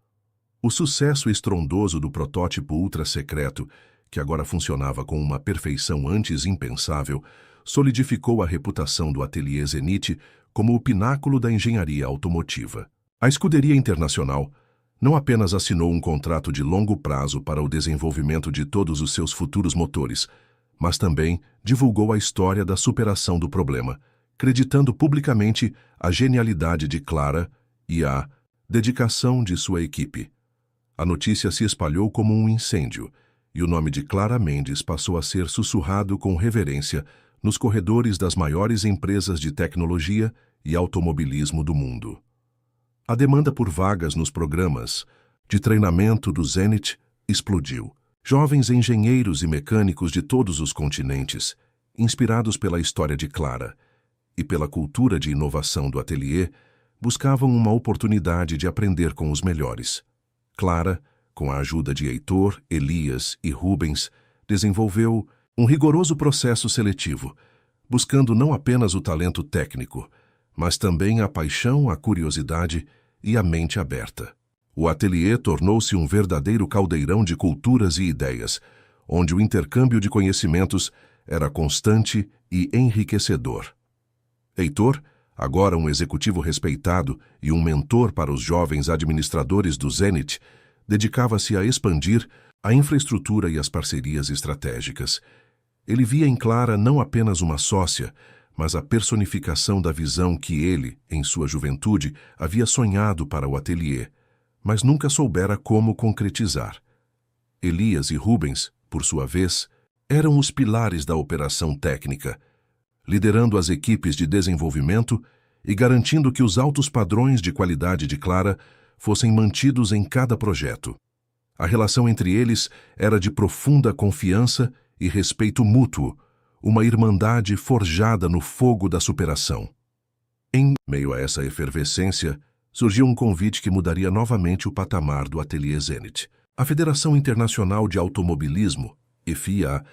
Speaker 1: O sucesso estrondoso do protótipo ultra-secreto, que agora funcionava com uma perfeição antes impensável, solidificou a reputação do ateliê Zenit como o pináculo da engenharia automotiva. A Escuderia Internacional não apenas assinou um contrato de longo prazo para o desenvolvimento de todos os seus futuros motores, mas também divulgou a história da superação do problema, acreditando publicamente a genialidade de Clara e a dedicação de sua equipe. A notícia se espalhou como um incêndio, e o nome de Clara Mendes passou a ser sussurrado com reverência nos corredores das maiores empresas de tecnologia e automobilismo do mundo. A demanda por vagas nos programas de treinamento do Zenit explodiu. Jovens engenheiros e mecânicos de todos os continentes, inspirados pela história de Clara e pela cultura de inovação do ateliê, buscavam uma oportunidade de aprender com os melhores. Clara, com a ajuda de Heitor, Elias e Rubens, desenvolveu um rigoroso processo seletivo, buscando não apenas o talento técnico, mas também a paixão, a curiosidade e a mente aberta. O ateliê tornou-se um verdadeiro caldeirão de culturas e ideias, onde o intercâmbio de conhecimentos era constante e enriquecedor. Heitor, agora um executivo respeitado e um mentor para os jovens administradores do Zenit, dedicava-se a expandir a infraestrutura e as parcerias estratégicas. Ele via em Clara não apenas uma sócia, mas a personificação da visão que ele, em sua juventude, havia sonhado para o ateliê, mas nunca soubera como concretizar. Elias e Rubens, por sua vez, eram os pilares da operação técnica, liderando as equipes de desenvolvimento e garantindo que os altos padrões de qualidade de Clara fossem mantidos em cada projeto. A relação entre eles era de profunda confiança e respeito mútuo, uma irmandade forjada no fogo da superação. Em meio a essa efervescência, surgiu um convite que mudaria novamente o patamar do Ateliê Zenit. A Federação Internacional de Automobilismo, FIA,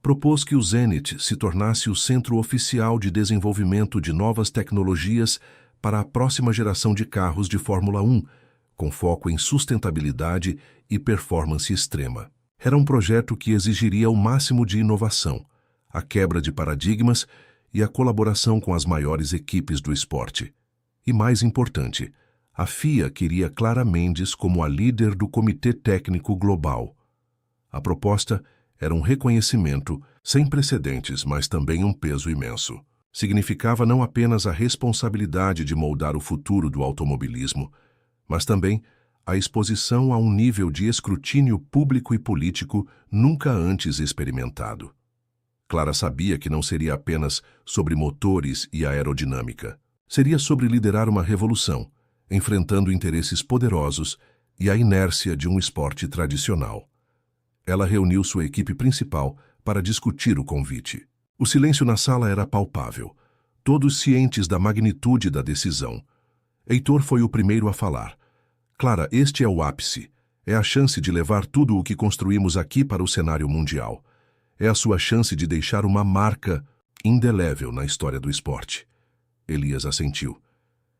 Speaker 1: propôs que o Zenit se tornasse o centro oficial de desenvolvimento de novas tecnologias para a próxima geração de carros de Fórmula 1, com foco em sustentabilidade e performance extrema. Era um projeto que exigiria o máximo de inovação, a quebra de paradigmas e a colaboração com as maiores equipes do esporte. E mais importante, a FIA queria Clara Mendes como a líder do Comitê Técnico Global. A proposta era um reconhecimento sem precedentes, mas também um peso imenso. Significava não apenas a responsabilidade de moldar o futuro do automobilismo, mas também a exposição a um nível de escrutínio público e político nunca antes experimentado. Clara sabia que não seria apenas sobre motores e aerodinâmica. Seria sobre liderar uma revolução, enfrentando interesses poderosos e a inércia de um esporte tradicional. Ela reuniu sua equipe principal para discutir o convite. O silêncio na sala era palpável, todos cientes da magnitude da decisão. Heitor foi o primeiro a falar. Clara, este é o ápice. É a chance de levar tudo o que construímos aqui para o cenário mundial. É a sua chance de deixar uma marca indelével na história do esporte. Elias assentiu.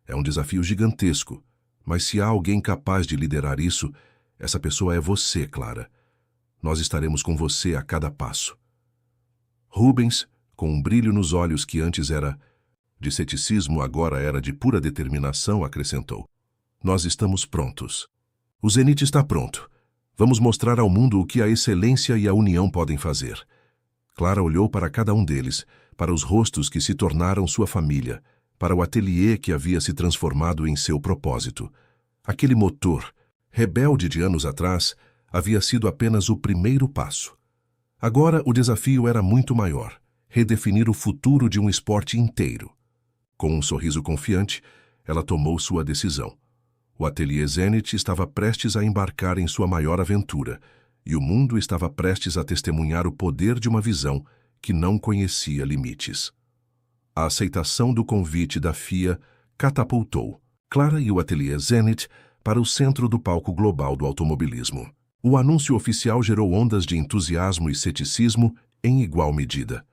Speaker 1: É um desafio gigantesco, mas se há alguém capaz de liderar isso, essa pessoa é você, Clara. Nós estaremos com você a cada passo. Rubens, com um brilho nos olhos que antes era de ceticismo, agora era de pura determinação, acrescentou. Nós estamos prontos. O Zenit está pronto. Vamos mostrar ao mundo o que a excelência e a união podem fazer. Clara olhou para cada um deles, para os rostos que se tornaram sua família, para o ateliê que havia se transformado em seu propósito. Aquele motor, rebelde de anos atrás, havia sido apenas o primeiro passo. Agora o desafio era muito maior, redefinir o futuro de um esporte inteiro. Com um sorriso confiante, ela tomou sua decisão. O ateliê Zenit estava prestes a embarcar em sua maior aventura, e o mundo estava prestes a testemunhar o poder de uma visão que não conhecia limites. A aceitação do convite da FIA catapultou Clara e o ateliê Zenit para o centro do palco global do automobilismo. O anúncio oficial gerou ondas de entusiasmo e ceticismo em igual medida.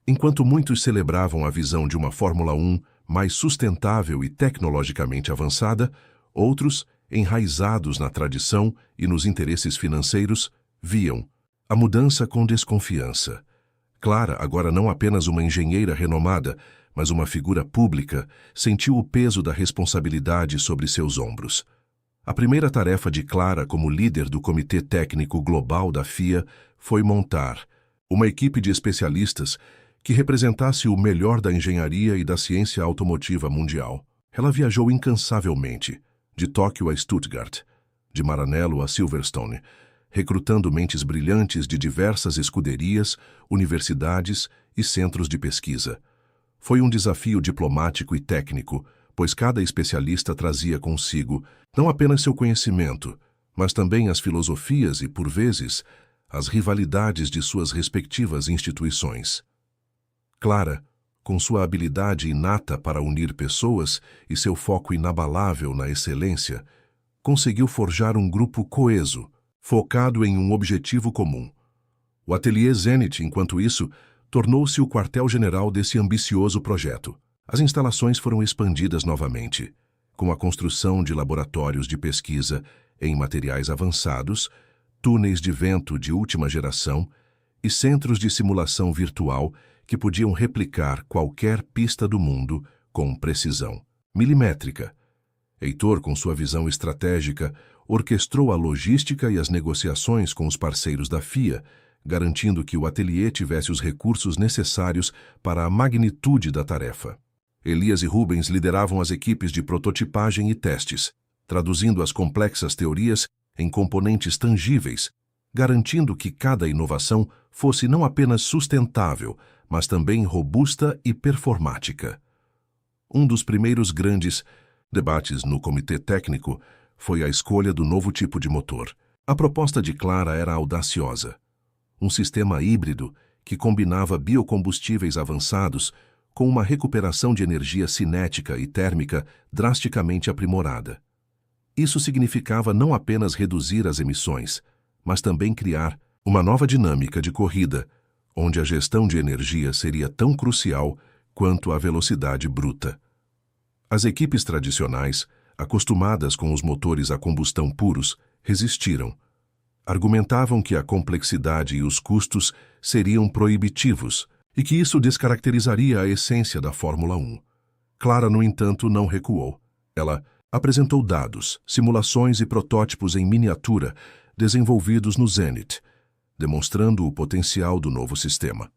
Speaker 1: Enquanto muitos celebravam a visão de uma Fórmula 1 mais sustentável e tecnologicamente avançada, outros, enraizados na tradição e nos interesses financeiros, viam a mudança com desconfiança. Clara, agora não apenas uma engenheira renomada, mas uma figura pública, sentiu o peso da responsabilidade sobre seus ombros. A primeira tarefa de Clara como líder do Comitê Técnico Global da FIA foi montar uma equipe de especialistas que representasse o melhor da engenharia e da ciência automotiva mundial. Ela viajou incansavelmente, de Tóquio a Stuttgart, de Maranello a Silverstone, recrutando mentes brilhantes de diversas escuderias, universidades e centros de pesquisa. Foi um desafio diplomático e técnico, pois cada especialista trazia consigo não apenas seu conhecimento, mas também as filosofias e, por vezes, as rivalidades de suas respectivas instituições. Clara, com sua habilidade inata para unir pessoas e seu foco inabalável na excelência, conseguiu forjar um grupo coeso, focado em um objetivo comum. O Ateliê Zenit, enquanto isso, tornou-se o quartel-general desse ambicioso projeto. As instalações foram expandidas novamente, com a construção de laboratórios de pesquisa em materiais avançados, túneis de vento de última geração e centros de simulação virtual que podiam replicar qualquer pista do mundo com precisão milimétrica. Heitor, com sua visão estratégica, orquestrou a logística e as negociações com os parceiros da FIA, garantindo que o ateliê tivesse os recursos necessários para a magnitude da tarefa. Elias e Rubens lideravam as equipes de prototipagem e testes, traduzindo as complexas teorias em componentes tangíveis, garantindo que cada inovação fosse não apenas sustentável, mas também robusta e performática. Um dos primeiros grandes debates no comitê técnico foi a escolha do novo tipo de motor. A proposta de Clara era audaciosa. Um sistema híbrido que combinava biocombustíveis avançados com uma recuperação de energia cinética e térmica drasticamente aprimorada. Isso significava não apenas reduzir as emissões, mas também criar uma nova dinâmica de corrida, onde a gestão de energia seria tão crucial quanto a velocidade bruta. As equipes tradicionais, acostumadas com os motores a combustão puros, resistiram. Argumentavam que a complexidade e os custos seriam proibitivos e que isso descaracterizaria a essência da Fórmula 1. Clara, no entanto, não recuou. Ela apresentou dados, simulações e protótipos em miniatura desenvolvidos no Zenit, demonstrando o potencial do novo sistema.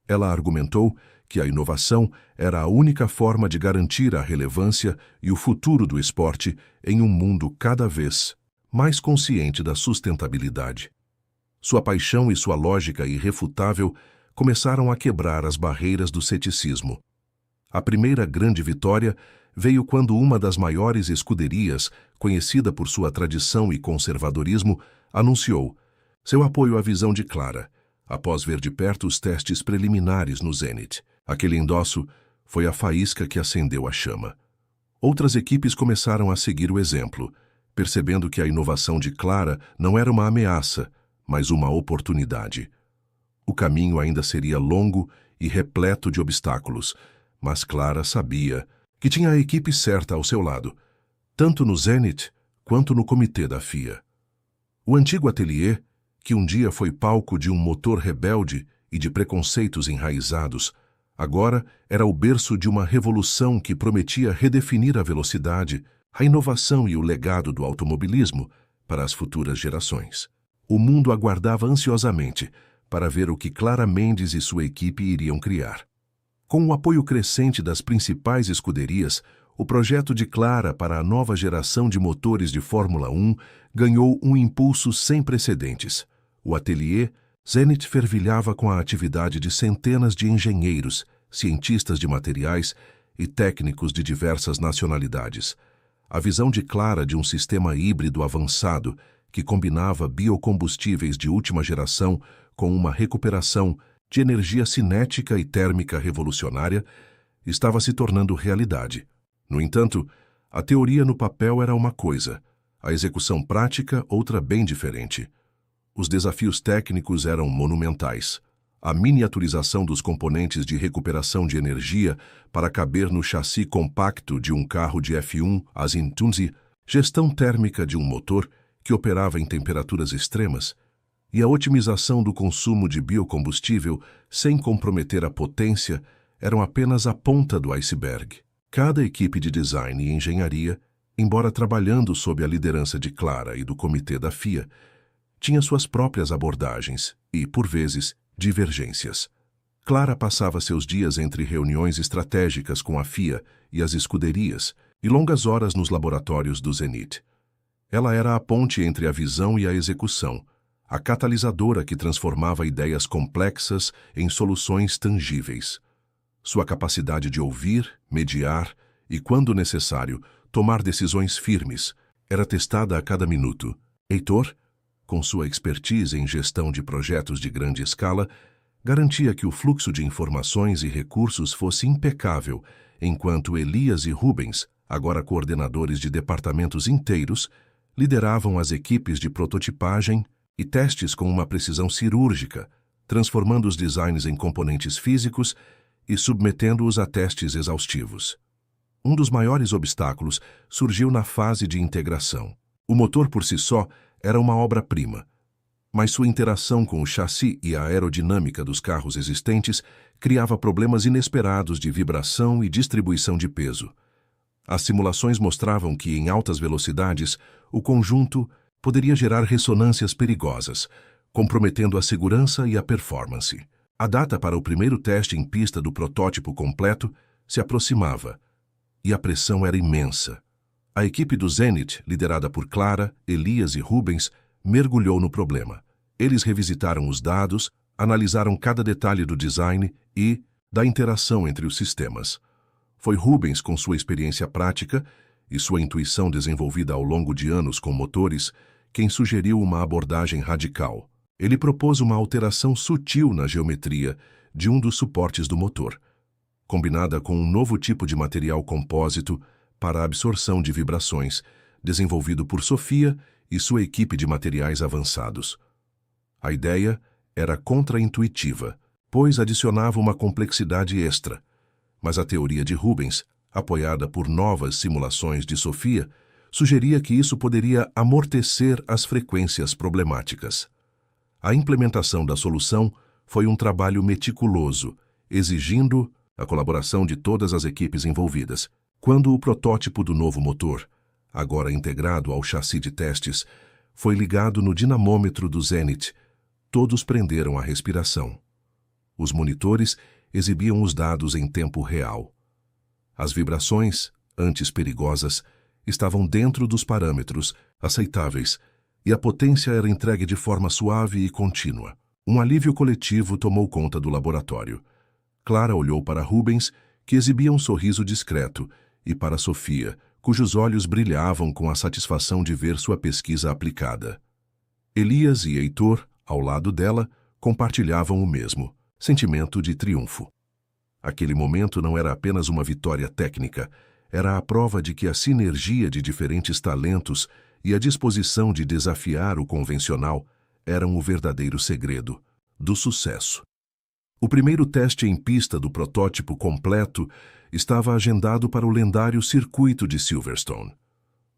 Speaker 1: Ela argumentou que a inovação era a única forma de garantir a relevância e o futuro do esporte em um mundo cada vez mais consciente da sustentabilidade. Sua paixão e sua lógica irrefutável começaram a quebrar as barreiras do ceticismo. A primeira grande vitória veio quando uma das maiores escuderias, conhecida por sua tradição e conservadorismo, anunciou seu apoio à visão de Clara, após ver de perto os testes preliminares no Zenit. Aquele endosso foi a faísca que acendeu a chama. Outras equipes começaram a seguir o exemplo, percebendo que a inovação de Clara não era uma ameaça, mas uma oportunidade. O caminho ainda seria longo e repleto de obstáculos, mas Clara sabia que tinha a equipe certa ao seu lado, tanto no Zenit quanto no comitê da FIA. O antigo ateliê, que um dia foi palco de um motor rebelde e de preconceitos enraizados, agora era o berço de uma revolução que prometia redefinir a velocidade, a inovação e o legado do automobilismo para as futuras gerações. O mundo aguardava ansiosamente para ver o que Clara Mendes e sua equipe iriam criar. Com o apoio crescente das principais escuderias, o projeto de Clara para a nova geração de motores de Fórmula 1 ganhou um impulso sem precedentes. O ateliê Zenit fervilhava com a atividade de centenas de engenheiros, cientistas de materiais e técnicos de diversas nacionalidades. A visão de Clara de um sistema híbrido avançado que combinava biocombustíveis de última geração com uma recuperação de energia cinética e térmica revolucionária estava se tornando realidade. No entanto, a teoria no papel era uma coisa, a execução prática outra bem diferente. Os desafios técnicos eram monumentais. A miniaturização dos componentes de recuperação de energia para caber no chassi compacto de um carro de F1 Asintunzi, gestão térmica de um motor que operava em temperaturas extremas, e a otimização do consumo de biocombustível sem comprometer a potência eram apenas a ponta do iceberg. Cada equipe de design e engenharia, embora trabalhando sob a liderança de Clara e do comitê da FIA, tinha suas próprias abordagens e, por vezes, divergências. Clara passava seus dias entre reuniões estratégicas com a FIA e as escuderias e longas horas nos laboratórios do Zenit. Ela era a ponte entre a visão e a execução, a catalisadora que transformava ideias complexas em soluções tangíveis. Sua capacidade de ouvir, mediar e, quando necessário, tomar decisões firmes era testada a cada minuto. Heitor, com sua expertise em gestão de projetos de grande escala, garantia que o fluxo de informações e recursos fosse impecável, enquanto Elias e Rubens, agora coordenadores de departamentos inteiros, lideravam as equipes de prototipagem e testes com uma precisão cirúrgica, transformando os designs em componentes físicos e submetendo-os a testes exaustivos. Um dos maiores obstáculos surgiu na fase de integração. O motor por si só era uma obra-prima, mas sua interação com o chassi e a aerodinâmica dos carros existentes criava problemas inesperados de vibração e distribuição de peso. As simulações mostravam que, em altas velocidades, o conjunto poderia gerar ressonâncias perigosas, comprometendo a segurança e a performance. A data para o primeiro teste em pista do protótipo completo se aproximava, e a pressão era imensa. A equipe do Zenit, liderada por Clara, Elias e Rubens, mergulhou no problema. Eles revisitaram os dados, analisaram cada detalhe do design e da interação entre os sistemas. Foi Rubens, com sua experiência prática e sua intuição desenvolvida ao longo de anos com motores, quem sugeriu uma abordagem radical. Ele propôs uma alteração sutil na geometria de um dos suportes do motor, combinada com um novo tipo de material compósito para a absorção de vibrações, desenvolvido por Sofia e sua equipe de materiais avançados. A ideia era contraintuitiva, pois adicionava uma complexidade extra, mas a teoria de Rubens, apoiada por novas simulações de Sofia, sugeria que isso poderia amortecer as frequências problemáticas. A implementação da solução foi um trabalho meticuloso, exigindo a colaboração de todas as equipes envolvidas. Quando o protótipo do novo motor, agora integrado ao chassi de testes, foi ligado no dinamômetro do Zenit, todos prenderam a respiração. Os monitores exibiam os dados em tempo real. As vibrações, antes perigosas, estavam dentro dos parâmetros aceitáveis e a potência era entregue de forma suave e contínua. Um alívio coletivo tomou conta do laboratório. Clara olhou para Rubens, que exibia um sorriso discreto, e para Sofia, cujos olhos brilhavam com a satisfação de ver sua pesquisa aplicada. Elias e Heitor, ao lado dela, compartilhavam o mesmo sentimento de triunfo. Aquele momento não era apenas uma vitória técnica, era a prova de que a sinergia de diferentes talentos e a disposição de desafiar o convencional eram o verdadeiro segredo do sucesso. O primeiro teste em pista do protótipo completo estava agendado para o lendário circuito de Silverstone.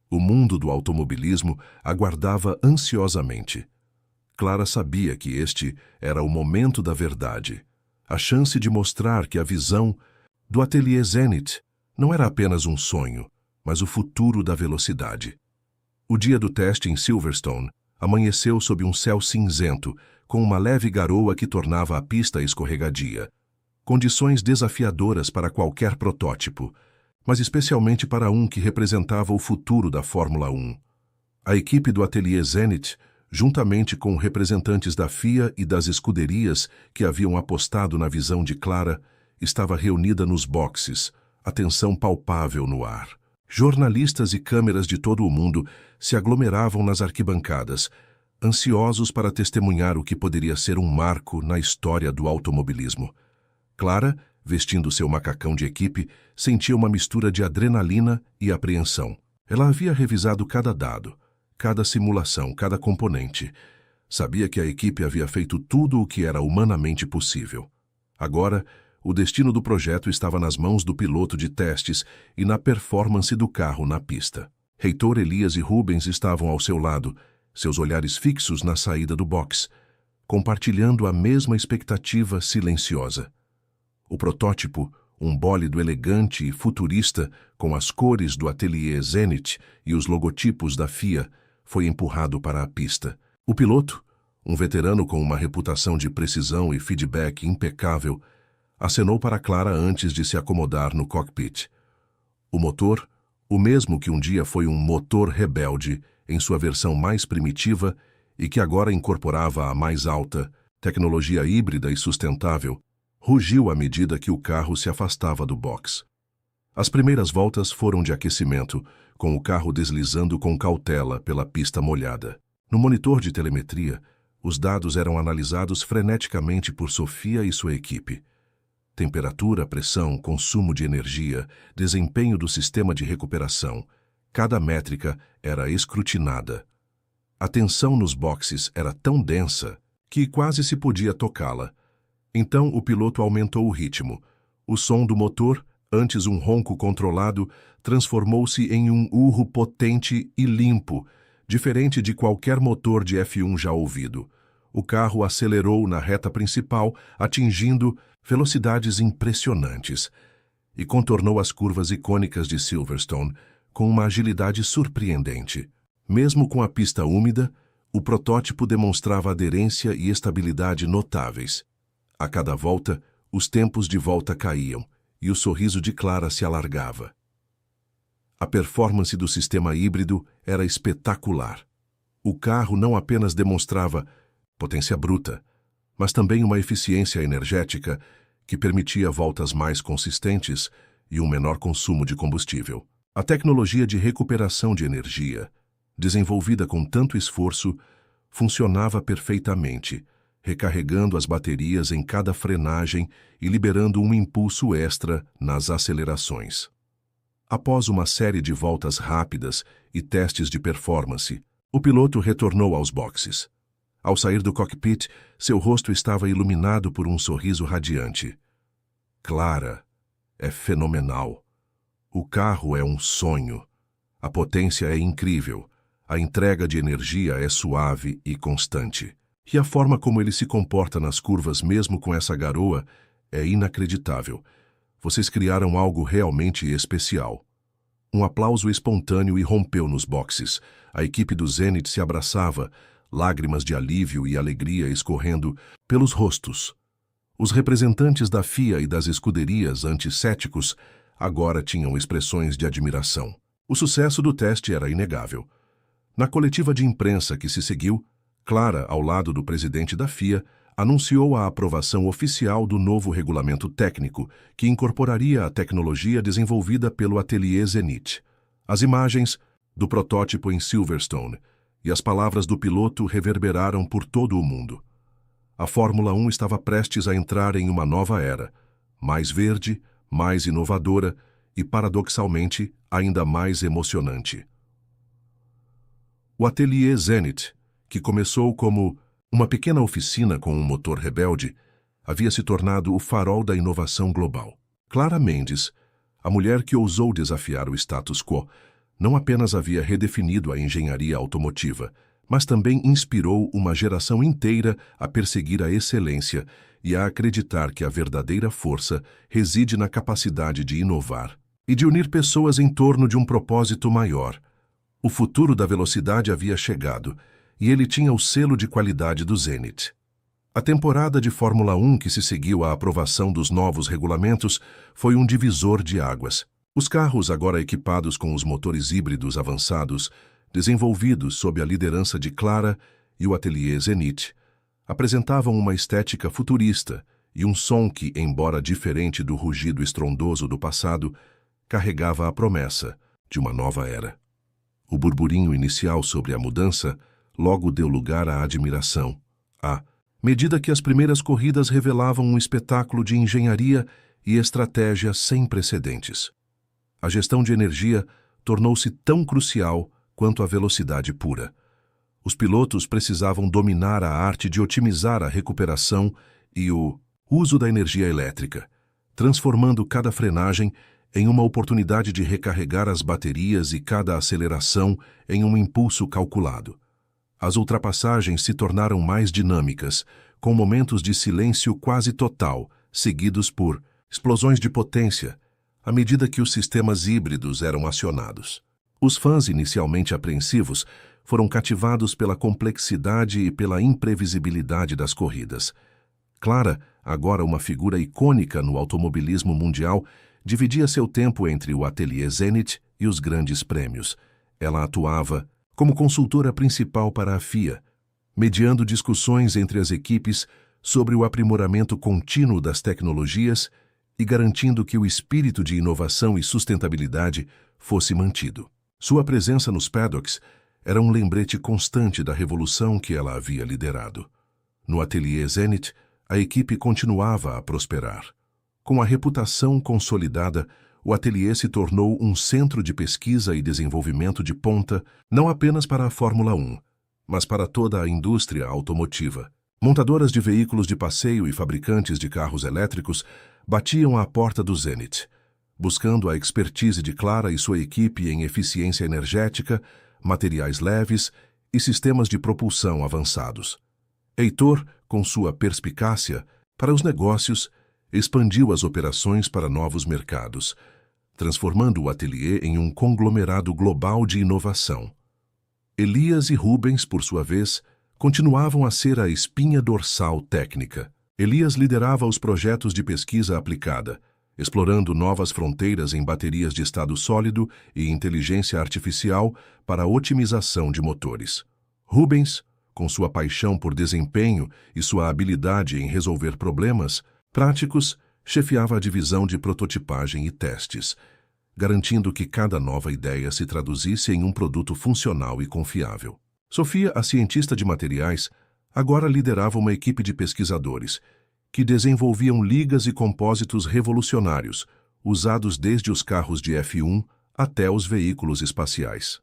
Speaker 1: O mundo do automobilismo aguardava ansiosamente. Clara sabia que este era o momento da verdade, a chance de mostrar que a visão do ateliê Zenit não era apenas um sonho, mas o futuro da velocidade. O dia do teste em Silverstone amanheceu sob um céu cinzento, com uma leve garoa que tornava a pista escorregadia. Condições desafiadoras para qualquer protótipo, mas especialmente para um que representava o futuro da Fórmula 1. A equipe do ateliê Zenit, juntamente com representantes da FIA e das escuderias que haviam apostado na visão de Clara, estava reunida nos boxes, a tensão palpável no ar. Jornalistas e câmeras de todo o mundo se aglomeravam nas arquibancadas, ansiosos para testemunhar o que poderia ser um marco na história do automobilismo. Clara, vestindo seu macacão de equipe, sentia uma mistura de adrenalina e apreensão. Ela havia revisado cada dado, cada simulação, cada componente. Sabia que a equipe havia feito tudo o que era humanamente possível. Agora, o destino do projeto estava nas mãos do piloto de testes e na performance do carro na pista. Heitor, Elias e Rubens estavam ao seu lado, seus olhares fixos na saída do box, compartilhando a mesma expectativa silenciosa. O protótipo, um bólido elegante e futurista, com as cores do ateliê Zenit e os logotipos da FIA, foi empurrado para a pista. O piloto, um veterano com uma reputação de precisão e feedback impecável, acenou para Clara antes de se acomodar no cockpit. O motor, o mesmo que um dia foi um motor rebelde em sua versão mais primitiva e que agora incorporava a mais alta tecnologia híbrida e sustentável, rugiu à medida que o carro se afastava do box. As primeiras voltas foram de aquecimento, com o carro deslizando com cautela pela pista molhada. No monitor de telemetria, os dados eram analisados freneticamente por Sofia e sua equipe. Temperatura, pressão, consumo de energia, desempenho do sistema de recuperação. Cada métrica era escrutinada. A tensão nos boxes era tão densa que quase se podia tocá-la. Então o piloto aumentou o ritmo. O som do motor, antes um ronco controlado, transformou-se em um urro potente e limpo, diferente de qualquer motor de F1 já ouvido. O carro acelerou na reta principal, atingindo velocidades impressionantes, e contornou as curvas icônicas de Silverstone com uma agilidade surpreendente. Mesmo com a pista úmida, o protótipo demonstrava aderência e estabilidade notáveis. A cada volta, os tempos de volta caíam e o sorriso de Clara se alargava. A performance do sistema híbrido era espetacular. O carro não apenas demonstrava potência bruta, mas também uma eficiência energética que permitia voltas mais consistentes e um menor consumo de combustível. A tecnologia de recuperação de energia, desenvolvida com tanto esforço, funcionava perfeitamente, recarregando as baterias em cada frenagem e liberando um impulso extra nas acelerações. Após uma série de voltas rápidas e testes de performance, o piloto retornou aos boxes. Ao sair do cockpit, seu rosto estava iluminado por um sorriso radiante. Clara, é fenomenal. O carro é um sonho. A potência é incrível. A entrega de energia é suave e constante. E a forma como ele se comporta nas curvas mesmo com essa garoa é inacreditável. Vocês criaram algo realmente especial. Um aplauso espontâneo irrompeu nos boxes. A equipe do Zenith se abraçava, lágrimas de alívio e alegria escorrendo pelos rostos. Os representantes da FIA e das escuderias anticéticos agora tinham expressões de admiração. O sucesso do teste era inegável. Na coletiva de imprensa que se seguiu, Clara, ao lado do presidente da FIA, anunciou a aprovação oficial do novo regulamento técnico, que incorporaria a tecnologia desenvolvida pelo Ateliê Zenith. As imagens do protótipo em Silverstone e as palavras do piloto reverberaram por todo o mundo. A Fórmula 1 estava prestes a entrar em uma nova era, mais verde, mais inovadora e, paradoxalmente, ainda mais emocionante. O Ateliê Zenith, que começou como uma pequena oficina com um motor rebelde, havia se tornado o farol da inovação global. Clara Mendes, a mulher que ousou desafiar o status quo, não apenas havia redefinido a engenharia automotiva, mas também inspirou uma geração inteira a perseguir a excelência e a acreditar que a verdadeira força reside na capacidade de inovar e de unir pessoas em torno de um propósito maior. O futuro da velocidade havia chegado, e ele tinha o selo de qualidade do Zenith. A temporada de Fórmula 1 que se seguiu à aprovação dos novos regulamentos foi um divisor de águas. Os carros, agora equipados com os motores híbridos avançados, desenvolvidos sob a liderança de Clara e o Ateliê Zenith, apresentavam uma estética futurista e um som que, embora diferente do rugido estrondoso do passado, carregava a promessa de uma nova era. O burburinho inicial sobre a mudança logo deu lugar à admiração. À medida que as primeiras corridas revelavam um espetáculo de engenharia e estratégia sem precedentes. A gestão de energia tornou-se tão crucial quanto a velocidade pura. Os pilotos precisavam dominar a arte de otimizar a recuperação e o uso da energia elétrica, transformando cada frenagem em uma oportunidade de recarregar as baterias e cada aceleração em um impulso calculado. As ultrapassagens se tornaram mais dinâmicas, com momentos de silêncio quase total, seguidos por explosões de potência, à medida que os sistemas híbridos eram acionados. Os fãs inicialmente apreensivos foram cativados pela complexidade e pela imprevisibilidade das corridas. Clara, agora uma figura icônica no automobilismo mundial, dividia seu tempo entre o Ateliê Zenith e os grandes prêmios. Ela atuava como consultora principal para a FIA, mediando discussões entre as equipes sobre o aprimoramento contínuo das tecnologias e garantindo que o espírito de inovação e sustentabilidade fosse mantido. Sua presença nos paddocks era um lembrete constante da revolução que ela havia liderado. No ateliê Zenit, a equipe continuava a prosperar. Com a reputação consolidada, o ateliê se tornou um centro de pesquisa e desenvolvimento de ponta, não apenas para a Fórmula 1, mas para toda a indústria automotiva. Montadoras de veículos de passeio e fabricantes de carros elétricos batiam à porta do Zenit, buscando a expertise de Clara e sua equipe em eficiência energética, materiais leves e sistemas de propulsão avançados. Heitor, com sua perspicácia para os negócios, expandiu as operações para novos mercados, transformando o ateliê em um conglomerado global de inovação. Elias e Rubens, por sua vez, continuavam a ser a espinha dorsal técnica. Elias liderava os projetos de pesquisa aplicada, explorando novas fronteiras em baterias de estado sólido e inteligência artificial para a otimização de motores. Rubens, com sua paixão por desempenho e sua habilidade em resolver problemas práticos, chefiava a divisão de prototipagem e testes, garantindo que cada nova ideia se traduzisse em um produto funcional e confiável. Sofia, a cientista de materiais, agora liderava uma equipe de pesquisadores que desenvolviam ligas e compósitos revolucionários, usados desde os carros de F1 até os veículos espaciais.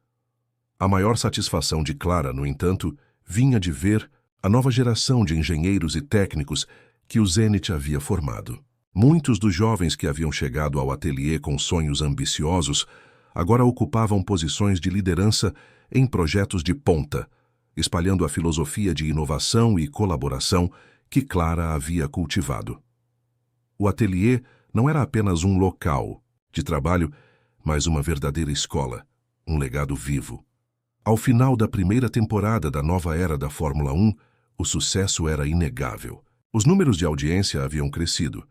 Speaker 1: A maior satisfação de Clara, no entanto, vinha de ver a nova geração de engenheiros e técnicos que o Zenit havia formado. Muitos dos jovens que haviam chegado ao ateliê com sonhos ambiciosos agora ocupavam posições de liderança em projetos de ponta, espalhando a filosofia de inovação e colaboração que Clara havia cultivado. O ateliê não era apenas um local de trabalho, mas uma verdadeira escola, um legado vivo. Ao final da primeira temporada da nova era da Fórmula 1, o sucesso era inegável. Os números de audiência haviam crescido.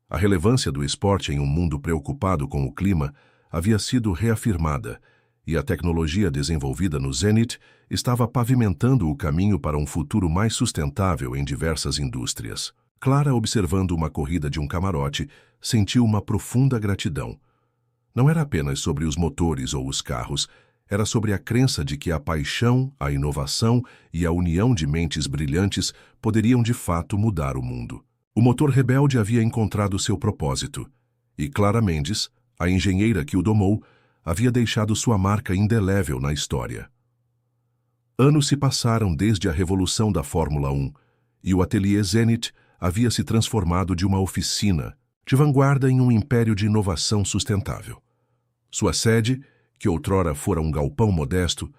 Speaker 1: A relevância do esporte em um mundo preocupado com o clima havia sido reafirmada, e a tecnologia desenvolvida no Zenit estava pavimentando o caminho para um futuro mais sustentável em diversas indústrias. Clara, observando uma corrida de um camarote, sentiu uma profunda gratidão. Não era apenas sobre os motores ou os carros, era sobre a crença de que a paixão, a inovação e a união de mentes brilhantes poderiam de fato mudar o mundo. O motor rebelde havia encontrado seu propósito, e Clara Mendes, a engenheira que o domou, havia deixado sua marca indelével na história. Anos se passaram desde a revolução da Fórmula 1, e o ateliê Zenit havia se transformado de uma oficina de vanguarda em um império de inovação sustentável. Sua sede, que outrora fora um galpão modesto,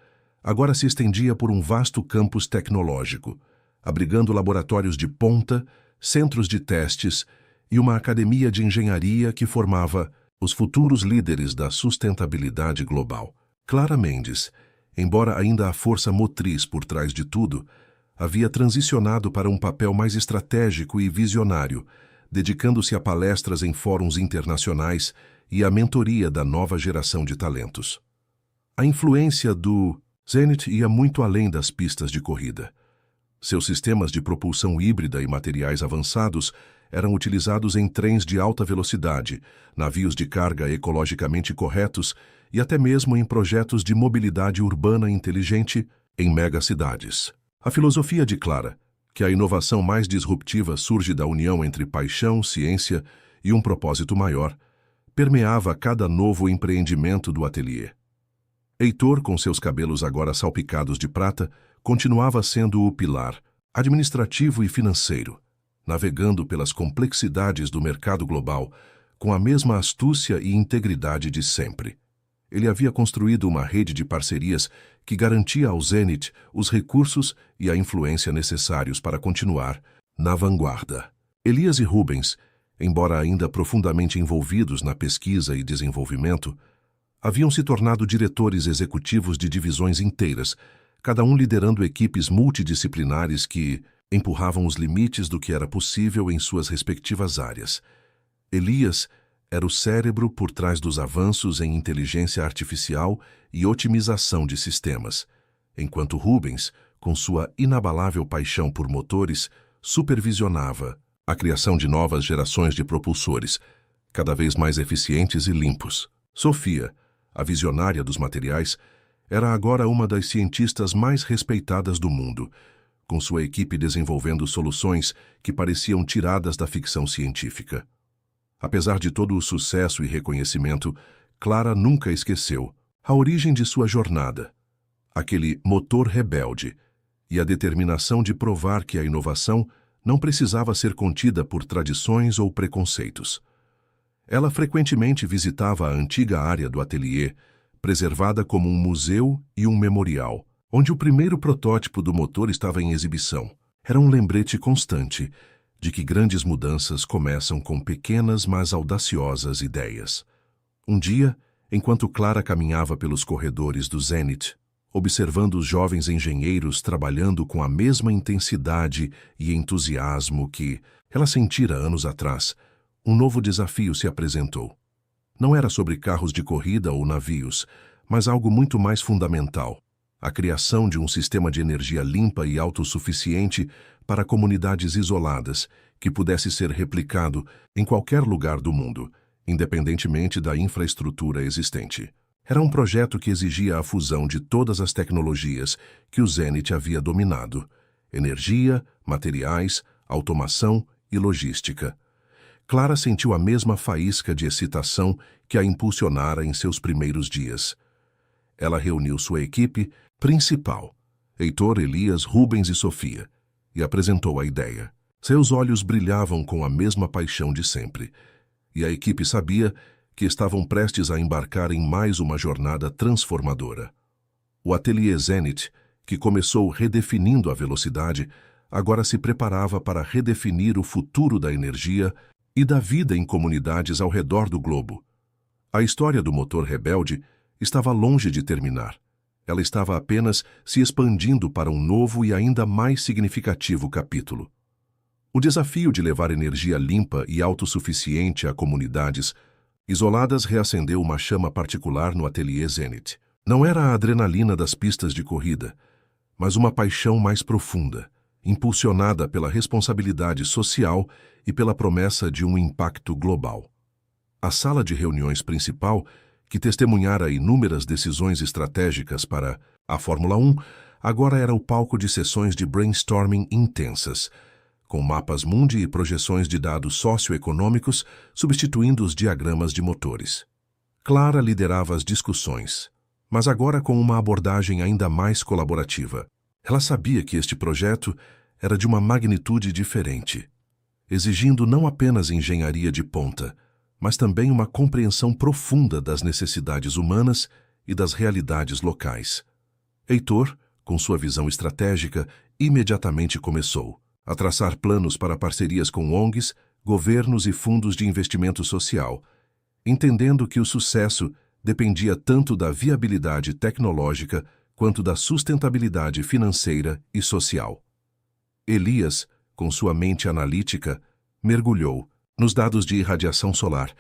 Speaker 1: agora se estendia por um vasto campus tecnológico, abrigando laboratórios de ponta, centros de testes e uma academia de engenharia que formava os futuros líderes da sustentabilidade global. Clara Mendes, embora ainda a força motriz por trás de tudo, havia transicionado para um papel mais estratégico e visionário, dedicando-se a palestras em fóruns internacionais e à mentoria da nova geração de talentos. A influência do Zenit ia muito além das pistas de corrida. Seus sistemas de propulsão híbrida e materiais avançados eram utilizados em trens de alta velocidade, navios de carga ecologicamente corretos e até mesmo em projetos de mobilidade urbana inteligente em megacidades. A filosofia de Clara, que a inovação mais disruptiva surge da união entre paixão, ciência e um propósito maior, permeava cada novo empreendimento do ateliê. Heitor, com seus cabelos agora salpicados de prata, continuava sendo o pilar administrativo e financeiro, navegando pelas complexidades do mercado global com a mesma astúcia e integridade de sempre. Ele havia construído uma rede de parcerias que garantia ao Zenit os recursos e a influência necessários para continuar na vanguarda. Elias e Rubens, embora ainda profundamente envolvidos na pesquisa e desenvolvimento, haviam se tornado diretores executivos de divisões inteiras, cada um liderando equipes multidisciplinares que empurravam os limites do que era possível em suas respectivas áreas. Elias era o cérebro por trás dos avanços em inteligência artificial e otimização de sistemas, enquanto Rubens, com sua inabalável paixão por motores, supervisionava a criação de novas gerações de propulsores, cada vez mais eficientes e limpos. Sofia, a visionária dos materiais, Era agora uma das cientistas mais respeitadas do mundo, com sua equipe desenvolvendo soluções que pareciam tiradas da ficção científica. Apesar de todo o sucesso e reconhecimento, Clara nunca esqueceu a origem de sua jornada, aquele motor rebelde e a determinação de provar que a inovação não precisava ser contida por tradições ou preconceitos. Ela frequentemente visitava a antiga área do ateliê, preservada como um museu e um memorial, onde o primeiro protótipo do motor estava em exibição. Era um lembrete constante de que grandes mudanças começam com pequenas, mas audaciosas ideias. Um dia, enquanto Clara caminhava pelos corredores do Zenit, observando os jovens engenheiros trabalhando com a mesma intensidade e entusiasmo que ela sentira anos atrás, um novo desafio se apresentou. Não era sobre carros de corrida ou navios, mas algo muito mais fundamental: a criação de um sistema de energia limpa e autossuficiente para comunidades isoladas, que pudesse ser replicado em qualquer lugar do mundo, independentemente da infraestrutura existente. Era um projeto que exigia a fusão de todas as tecnologias que o Zenit havia dominado: energia, materiais, automação e logística. Clara sentiu a mesma faísca de excitação que a impulsionara em seus primeiros dias. Ela reuniu sua equipe principal, Heitor, Elias, Rubens e Sofia, e apresentou a ideia. Seus olhos brilhavam com a mesma paixão de sempre, e a equipe sabia que estavam prestes a embarcar em mais uma jornada transformadora. O ateliê Zenit, que começou redefinindo a velocidade, agora se preparava para redefinir o futuro da energia e da vida em comunidades ao redor do globo. A história do motor rebelde estava longe de terminar. Ela estava apenas se expandindo para um novo e ainda mais significativo capítulo. O desafio de levar energia limpa e autossuficiente a comunidades isoladas reacendeu uma chama particular no ateliê Zenit. Não era a adrenalina das pistas de corrida, mas uma paixão mais profunda, impulsionada pela responsabilidade social e pela promessa de um impacto global. A sala de reuniões principal, que testemunhara inúmeras decisões estratégicas para a Fórmula 1, agora era o palco de sessões de brainstorming intensas, com mapas mundi e projeções de dados socioeconômicos substituindo os diagramas de motores. Clara liderava as discussões, mas agora com uma abordagem ainda mais colaborativa. Ela sabia que este projeto era de uma magnitude diferente, exigindo não apenas engenharia de ponta, mas também uma compreensão profunda das necessidades humanas e das realidades locais. Heitor, com sua visão estratégica, imediatamente começou a traçar planos para parcerias com ONGs, governos e fundos de investimento social, entendendo que o sucesso dependia tanto da viabilidade tecnológica quanto da sustentabilidade financeira e social. Elias, com sua mente analítica, mergulhou nos dados de irradiação solar,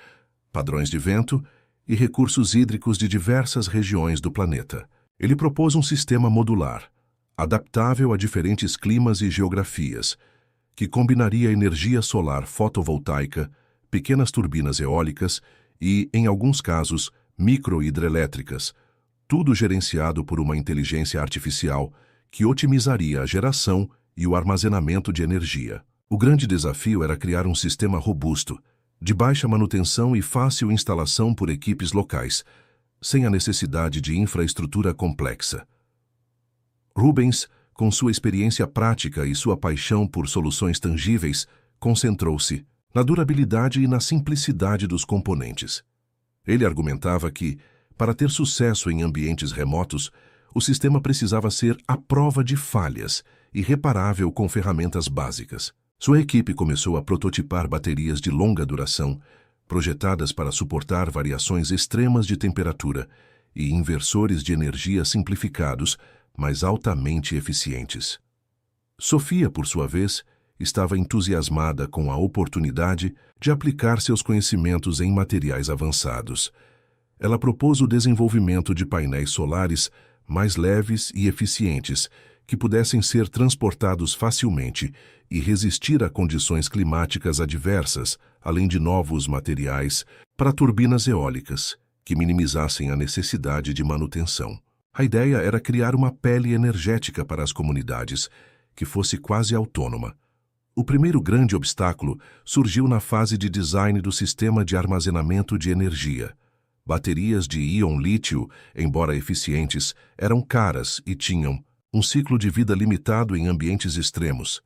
Speaker 1: padrões de vento e recursos hídricos de diversas regiões do planeta. Ele propôs um sistema modular, adaptável a diferentes climas e geografias, que combinaria energia solar fotovoltaica, pequenas turbinas eólicas e, em alguns casos, microhidrelétricas, tudo gerenciado por uma inteligência artificial que otimizaria a geração e o armazenamento de energia. O grande desafio era criar um sistema robusto, de baixa manutenção e fácil instalação por equipes locais, sem a necessidade de infraestrutura complexa. Rubens, com sua experiência prática e sua paixão por soluções tangíveis, concentrou-se na durabilidade e na simplicidade dos componentes. Ele argumentava que, para ter sucesso em ambientes remotos, o sistema precisava ser à prova de falhas e reparável com ferramentas básicas. Sua equipe começou a prototipar baterias de longa duração, projetadas para suportar variações extremas de temperatura, e inversores de energia simplificados, mas altamente eficientes. Sofia, por sua vez, estava entusiasmada com a oportunidade de aplicar seus conhecimentos em materiais avançados. Ela propôs o desenvolvimento de painéis solares mais leves e eficientes, que pudessem ser transportados facilmente e resistir a condições climáticas adversas, além de novos materiais para turbinas eólicas, que minimizassem a necessidade de manutenção. A ideia era criar uma pele energética para as comunidades, que fosse quase autônoma. O primeiro grande obstáculo surgiu na fase de design do sistema de armazenamento de energia. Baterias de íon lítio, embora eficientes, eram caras e tinham um ciclo de vida limitado em ambientes extremos.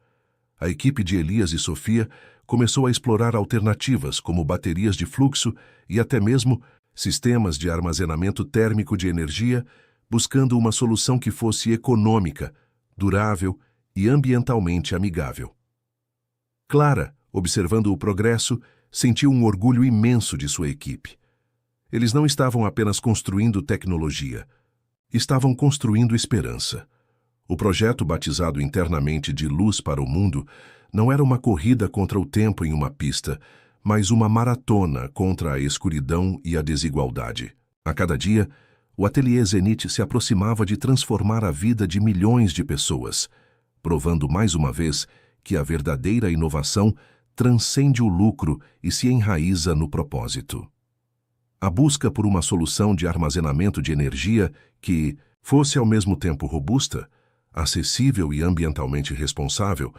Speaker 1: A equipe de Elias e Sofia começou a explorar alternativas como baterias de fluxo e até mesmo sistemas de armazenamento térmico de energia, buscando uma solução que fosse econômica, durável e ambientalmente amigável. Clara, observando o progresso, sentiu um orgulho imenso de sua equipe. Eles não estavam apenas construindo tecnologia, estavam construindo esperança. O projeto, batizado internamente de Luz para o Mundo, não era uma corrida contra o tempo em uma pista, mas uma maratona contra a escuridão e a desigualdade. A cada dia, o Ateliê Zenit se aproximava de transformar a vida de milhões de pessoas, provando mais uma vez que a verdadeira inovação transcende o lucro e se enraiza no propósito. A busca por uma solução de armazenamento de energia que fosse ao mesmo tempo robusta, acessível e ambientalmente responsável,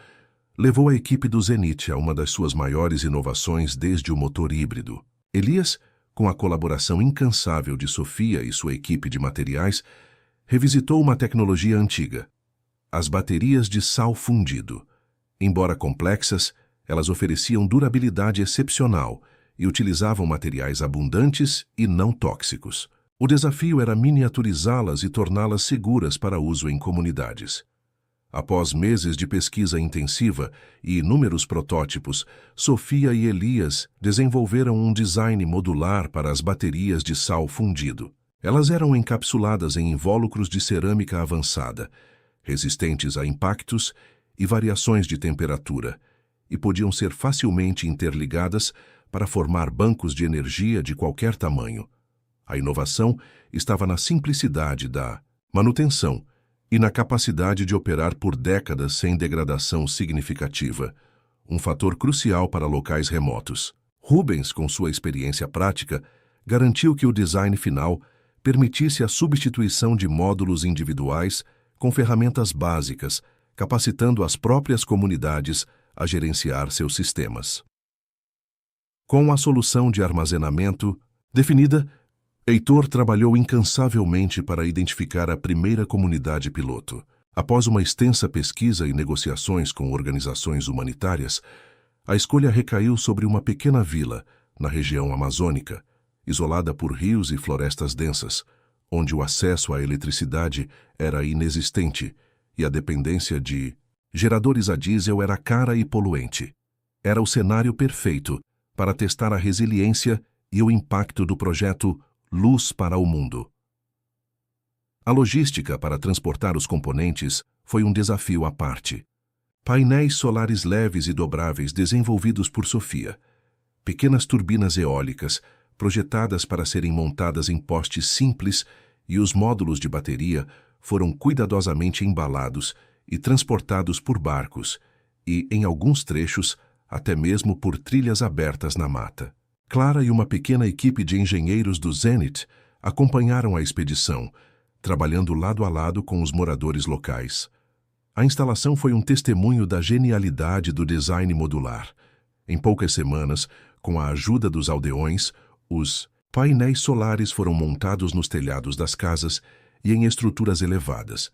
Speaker 1: levou a equipe do Zenit a uma das suas maiores inovações desde o motor híbrido. Elias, com a colaboração incansável de Sofia e sua equipe de materiais, revisitou uma tecnologia antiga: as baterias de sal fundido. Embora complexas, elas ofereciam durabilidade excepcional e utilizavam materiais abundantes e não tóxicos. O desafio era miniaturizá-las e torná-las seguras para uso em comunidades. Após meses de pesquisa intensiva e inúmeros protótipos, Sofia e Elias desenvolveram um design modular para as baterias de sal fundido. Elas eram encapsuladas em invólucros de cerâmica avançada, resistentes a impactos e variações de temperatura, e podiam ser facilmente interligadas para formar bancos de energia de qualquer tamanho. A inovação estava na simplicidade da manutenção e na capacidade de operar por décadas sem degradação significativa, um fator crucial para locais remotos. Rubens, com sua experiência prática, garantiu que o design final permitisse a substituição de módulos individuais com ferramentas básicas, capacitando as próprias comunidades a gerenciar seus sistemas. Com a solução de armazenamento definida, Heitor trabalhou incansavelmente para identificar a primeira comunidade piloto. Após uma extensa pesquisa e negociações com organizações humanitárias, a escolha recaiu sobre uma pequena vila, na região amazônica, isolada por rios e florestas densas, onde o acesso à eletricidade era inexistente e a dependência de geradores a diesel era cara e poluente. Era o cenário perfeito para testar a resiliência e o impacto do projeto Luz para o Mundo. A logística para transportar os componentes foi um desafio à parte. Painéis solares leves e dobráveis desenvolvidos por Sofia, pequenas turbinas eólicas projetadas para serem montadas em postes simples, e os módulos de bateria foram cuidadosamente embalados e transportados por barcos e, em alguns trechos, até mesmo por trilhas abertas na mata. Clara e uma pequena equipe de engenheiros do Zenit acompanharam a expedição, trabalhando lado a lado com os moradores locais. A instalação foi um testemunho da genialidade do design modular. Em poucas semanas, com a ajuda dos aldeões, os painéis solares foram montados nos telhados das casas e em estruturas elevadas.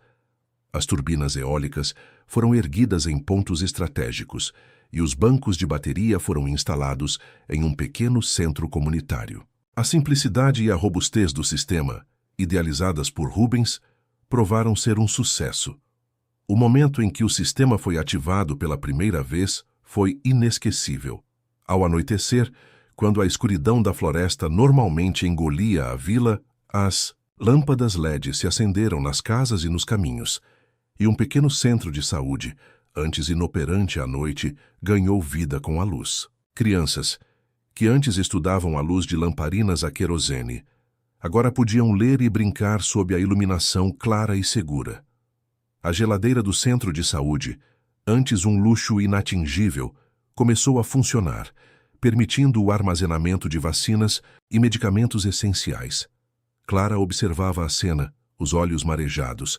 Speaker 1: As turbinas eólicas foram erguidas em pontos estratégicos e os bancos de bateria foram instalados em um pequeno centro comunitário. A simplicidade e a robustez do sistema, idealizadas por Rubens, provaram ser um sucesso. O momento em que o sistema foi ativado pela primeira vez foi inesquecível. Ao anoitecer, quando a escuridão da floresta normalmente engolia a vila, as lâmpadas LED se acenderam nas casas e nos caminhos, e um pequeno centro de saúde, antes inoperante à noite, ganhou vida com a luz. Crianças, que antes estudavam à luz de lamparinas a querosene, agora podiam ler e brincar sob a iluminação clara e segura. A geladeira do centro de saúde, antes um luxo inatingível, começou a funcionar, permitindo o armazenamento de vacinas e medicamentos essenciais. Clara observava a cena, os olhos marejados.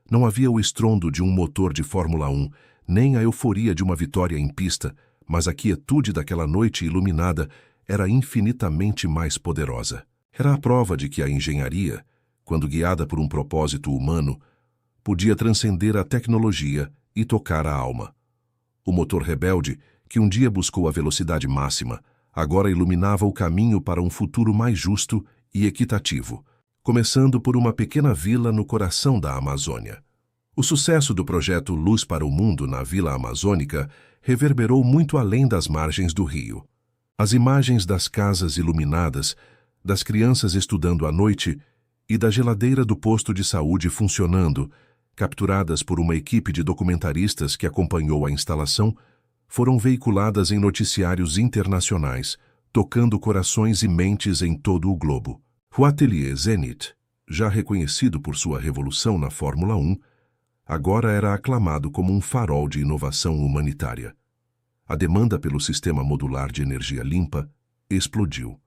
Speaker 1: Não havia o estrondo de um motor de Fórmula 1, nem a euforia de uma vitória em pista, mas a quietude daquela noite iluminada era infinitamente mais poderosa. Era a prova de que a engenharia, quando guiada por um propósito humano, podia transcender a tecnologia e tocar a alma. O motor rebelde, que um dia buscou a velocidade máxima, agora iluminava o caminho para um futuro mais justo e equitativo, começando por uma pequena vila no coração da Amazônia. O sucesso do projeto Luz para o Mundo na Vila Amazônica reverberou muito além das margens do rio. As imagens das casas iluminadas, das crianças estudando à noite e da geladeira do posto de saúde funcionando, capturadas por uma equipe de documentaristas que acompanhou a instalação, foram veiculadas em noticiários internacionais, tocando corações e mentes em todo o globo. O Ateliê Zenit, já reconhecido por sua revolução na Fórmula 1, agora era aclamado como um farol de inovação humanitária. A demanda pelo sistema modular de energia limpa explodiu.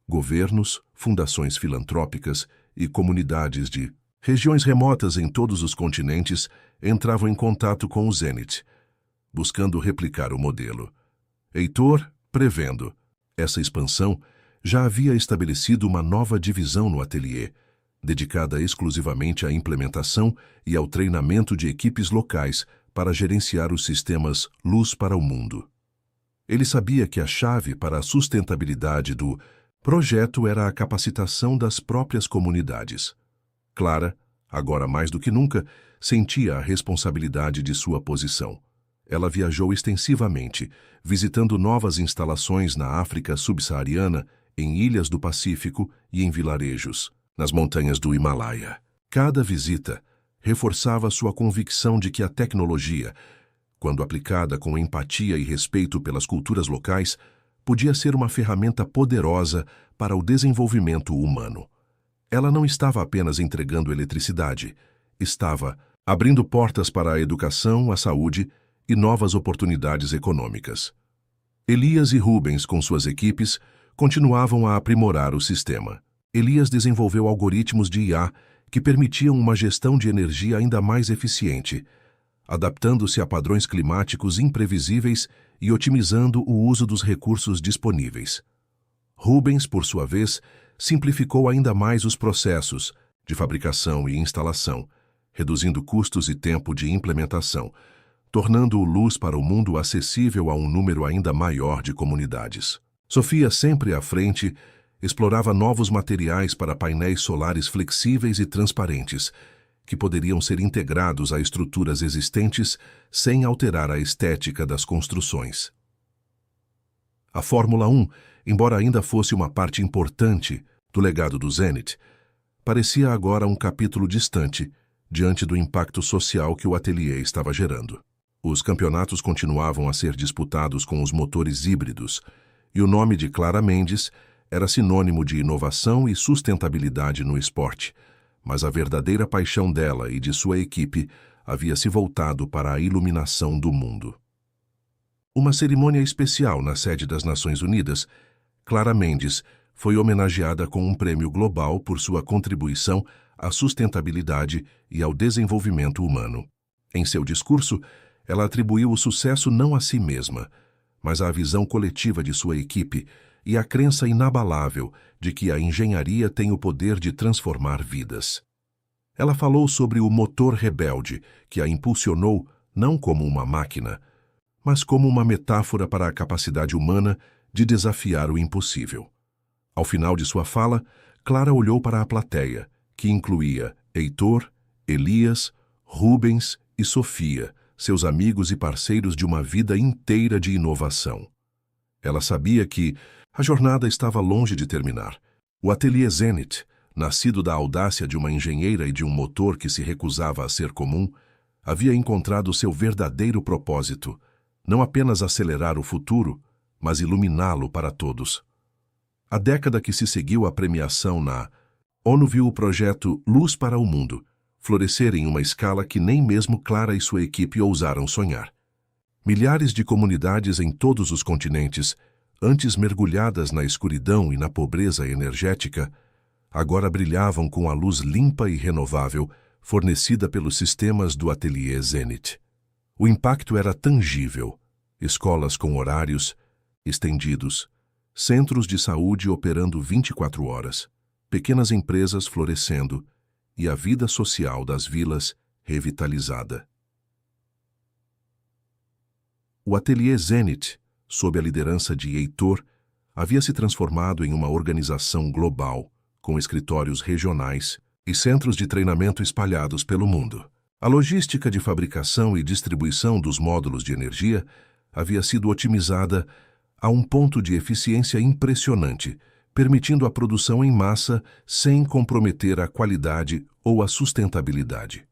Speaker 1: Governos, fundações filantrópicas e comunidades de regiões remotas em todos os continentes entravam em contato com o Zenit, buscando replicar o modelo. Heitor, prevendo essa expansão, já havia estabelecido uma nova divisão no ateliê, dedicada exclusivamente à implementação e ao treinamento de equipes locais para gerenciar os sistemas Luz para o Mundo. Ele sabia que a chave para a sustentabilidade do projeto era a capacitação das próprias comunidades. Clara, agora mais do que nunca, sentia a responsabilidade de sua posição. Ela viajou extensivamente, visitando novas instalações na África subsaariana, em ilhas do Pacífico e em vilarejos, nas montanhas do Himalaia. Cada visita reforçava sua convicção de que a tecnologia, quando aplicada com empatia e respeito pelas culturas locais, podia ser uma ferramenta poderosa para o desenvolvimento humano. Ela não estava apenas entregando eletricidade, estava abrindo portas para a educação, a saúde e novas oportunidades econômicas. Elias e Rubens, com suas equipes, continuavam a aprimorar o sistema. Elias desenvolveu algoritmos de IA que permitiam uma gestão de energia ainda mais eficiente, adaptando-se a padrões climáticos imprevisíveis e otimizando o uso dos recursos disponíveis. Rubens, por sua vez, simplificou ainda mais os processos de fabricação e instalação, reduzindo custos e tempo de implementação, tornando o Luz para o Mundo acessível a um número ainda maior de comunidades. Sofia, sempre à frente, explorava novos materiais para painéis solares flexíveis e transparentes, que poderiam ser integrados a estruturas existentes sem alterar a estética das construções. A Fórmula 1, embora ainda fosse uma parte importante do legado do Zenit, parecia agora um capítulo distante diante do impacto social que o ateliê estava gerando. Os campeonatos continuavam a ser disputados com os motores híbridos, e o nome de Clara Mendes era sinônimo de inovação e sustentabilidade no esporte, mas a verdadeira paixão dela e de sua equipe havia se voltado para a iluminação do mundo. Uma cerimônia especial na sede das Nações Unidas, Clara Mendes foi homenageada com um prêmio global por sua contribuição à sustentabilidade e ao desenvolvimento humano. Em seu discurso, ela atribuiu o sucesso não a si mesma, mas à visão coletiva de sua equipe e à crença inabalável de que a engenharia tem o poder de transformar vidas. Ela falou sobre o motor rebelde que a impulsionou não como uma máquina, mas como uma metáfora para a capacidade humana de desafiar o impossível. Ao final de sua fala, Clara olhou para a plateia, que incluía Heitor, Elias, Rubens e Sofia, seus amigos e parceiros de uma vida inteira de inovação. Ela sabia que a jornada estava longe de terminar. O Ateliê Zenit, nascido da audácia de uma engenheira e de um motor que se recusava a ser comum, havia encontrado seu verdadeiro propósito, não apenas acelerar o futuro, mas iluminá-lo para todos. A década que se seguiu à premiação na ONU viu o projeto Luz para o Mundo florescer em uma escala que nem mesmo Clara e sua equipe ousaram sonhar. Milhares de comunidades em todos os continentes, antes mergulhadas na escuridão e na pobreza energética, agora brilhavam com a luz limpa e renovável fornecida pelos sistemas do Ateliê Zenit. O impacto era tangível. Escolas com horários estendidos, centros de saúde operando 24 horas, pequenas empresas florescendo e a vida social das vilas revitalizada. O Ateliê Zenit, sob a liderança de Heitor, havia se transformado em uma organização global, com escritórios regionais e centros de treinamento espalhados pelo mundo. A logística de fabricação e distribuição dos módulos de energia havia sido otimizada a um ponto de eficiência impressionante, permitindo a produção em massa sem comprometer a qualidade ou a sustentabilidade.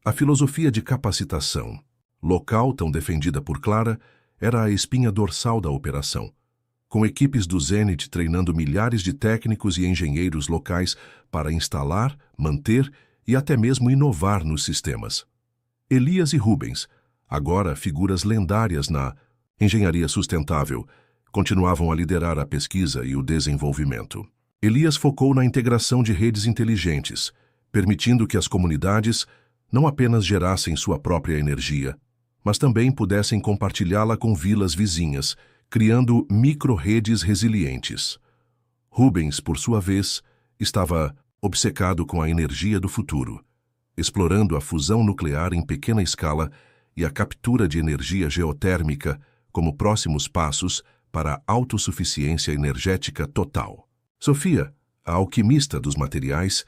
Speaker 1: A filosofia de capacitação local, tão defendida por Clara, era a espinha dorsal da operação, com equipes do Zenit treinando milhares de técnicos e engenheiros locais para instalar, manter e até mesmo inovar nos sistemas. Elias e Rubens, agora figuras lendárias na engenharia sustentável, continuavam a liderar a pesquisa e o desenvolvimento. Elias focou na integração de redes inteligentes, permitindo que as comunidades não apenas gerassem sua própria energia, mas também pudessem compartilhá-la com vilas vizinhas, criando micro-redes resilientes. Rubens, por sua vez, estava obcecado com a energia do futuro, explorando a fusão nuclear em pequena escala e a captura de energia geotérmica como próximos passos para a autossuficiência energética total. Sofia, a alquimista dos materiais,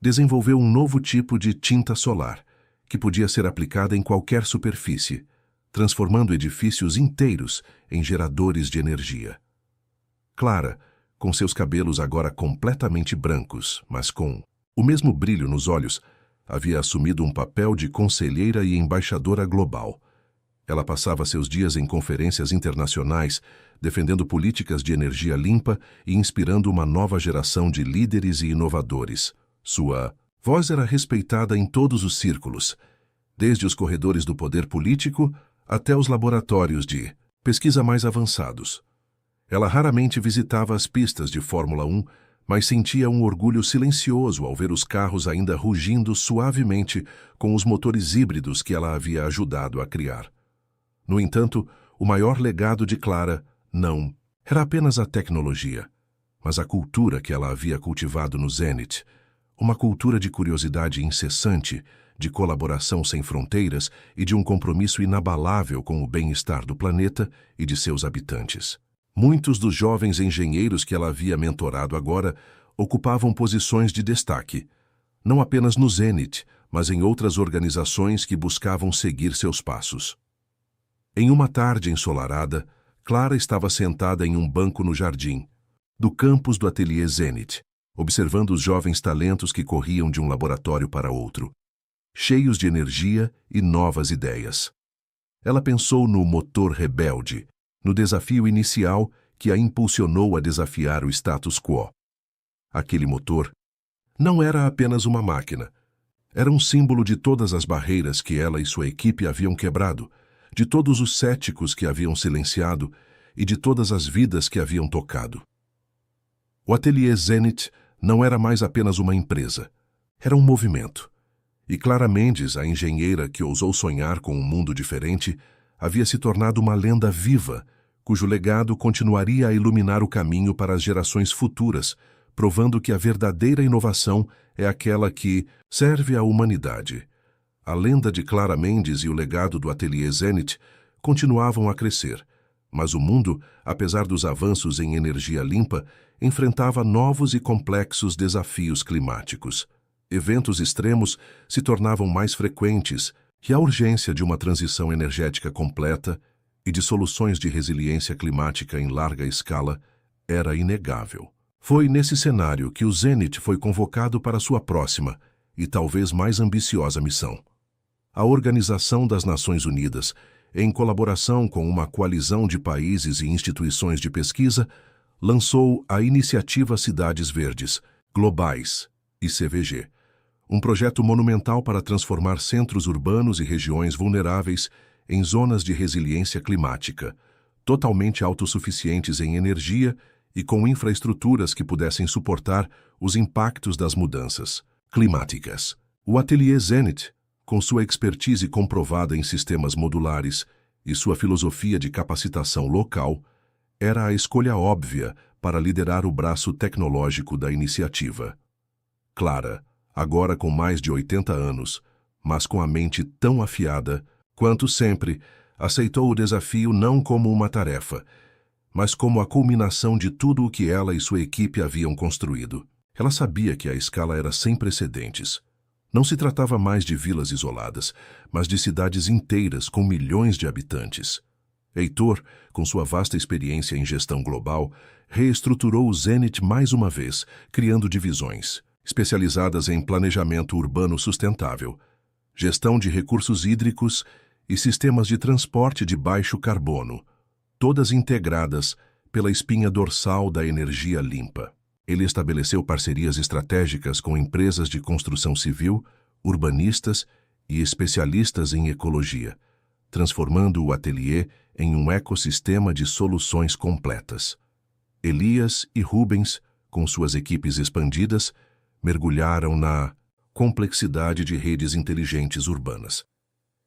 Speaker 1: desenvolveu um novo tipo de tinta solar, que podia ser aplicada em qualquer superfície, transformando edifícios inteiros em geradores de energia. Clara, com seus cabelos agora completamente brancos, mas com o mesmo brilho nos olhos, havia assumido um papel de conselheira e embaixadora global. Ela passava seus dias em conferências internacionais, defendendo políticas de energia limpa e inspirando uma nova geração de líderes e inovadores. Sua voz era respeitada em todos os círculos, desde os corredores do poder político até os laboratórios de pesquisa mais avançados. Ela raramente visitava as pistas de Fórmula 1, mas sentia um orgulho silencioso ao ver os carros ainda rugindo suavemente com os motores híbridos que ela havia ajudado a criar. No entanto, o maior legado de Clara não era apenas a tecnologia, mas a cultura que ela havia cultivado no Zenit, uma cultura de curiosidade incessante, de colaboração sem fronteiras e de um compromisso inabalável com o bem-estar do planeta e de seus habitantes. Muitos dos jovens engenheiros que ela havia mentorado agora ocupavam posições de destaque, não apenas no Zenit, mas em outras organizações que buscavam seguir seus passos. Em uma tarde ensolarada, Clara estava sentada em um banco no jardim do campus do Ateliê Zenit, observando os jovens talentos que corriam de um laboratório para outro, cheios de energia e novas ideias. Ela pensou no motor rebelde, no desafio inicial que a impulsionou a desafiar o status quo. Aquele motor não era apenas uma máquina. Era um símbolo de todas as barreiras que ela e sua equipe haviam quebrado, de todos os céticos que haviam silenciado e de todas as vidas que haviam tocado. O Ateliê Zenit não era mais apenas uma empresa. Era um movimento. E Clara Mendes, a engenheira que ousou sonhar com um mundo diferente, havia se tornado uma lenda viva, cujo legado continuaria a iluminar o caminho para as gerações futuras, provando que a verdadeira inovação é aquela que serve à humanidade. A lenda de Clara Mendes e o legado do Ateliê Zenit continuavam a crescer, mas o mundo, apesar dos avanços em energia limpa, enfrentava novos e complexos desafios climáticos. Eventos extremos se tornavam mais frequentes e a urgência de uma transição energética completa e de soluções de resiliência climática em larga escala era inegável. Foi nesse cenário que o Zenit foi convocado para sua próxima e talvez mais ambiciosa missão. A Organização das Nações Unidas, em colaboração com uma coalizão de países e instituições de pesquisa, lançou a Iniciativa Cidades Verdes Globais, ICVG, um projeto monumental para transformar centros urbanos e regiões vulneráveis em zonas de resiliência climática, totalmente autossuficientes em energia e com infraestruturas que pudessem suportar os impactos das mudanças climáticas. O Ateliê Zenit, com sua expertise comprovada em sistemas modulares e sua filosofia de capacitação local, era a escolha óbvia para liderar o braço tecnológico da iniciativa. Clara, agora com mais de 80 anos, mas com a mente tão afiada, quanto sempre, aceitou o desafio não como uma tarefa, mas como a culminação de tudo o que ela e sua equipe haviam construído. Ela sabia que a escala era sem precedentes. Não se tratava mais de vilas isoladas, mas de cidades inteiras com milhões de habitantes. Heitor, com sua vasta experiência em gestão global, reestruturou o Zenit mais uma vez, criando divisões, especializadas em planejamento urbano sustentável, gestão de recursos hídricos e sistemas de transporte de baixo carbono, todas integradas pela espinha dorsal da energia limpa. Ele estabeleceu parcerias estratégicas com empresas de construção civil, urbanistas e especialistas em ecologia, transformando o ateliê em um ecossistema de soluções completas. Elias e Rubens, com suas equipes expandidas, mergulharam na complexidade de redes inteligentes urbanas.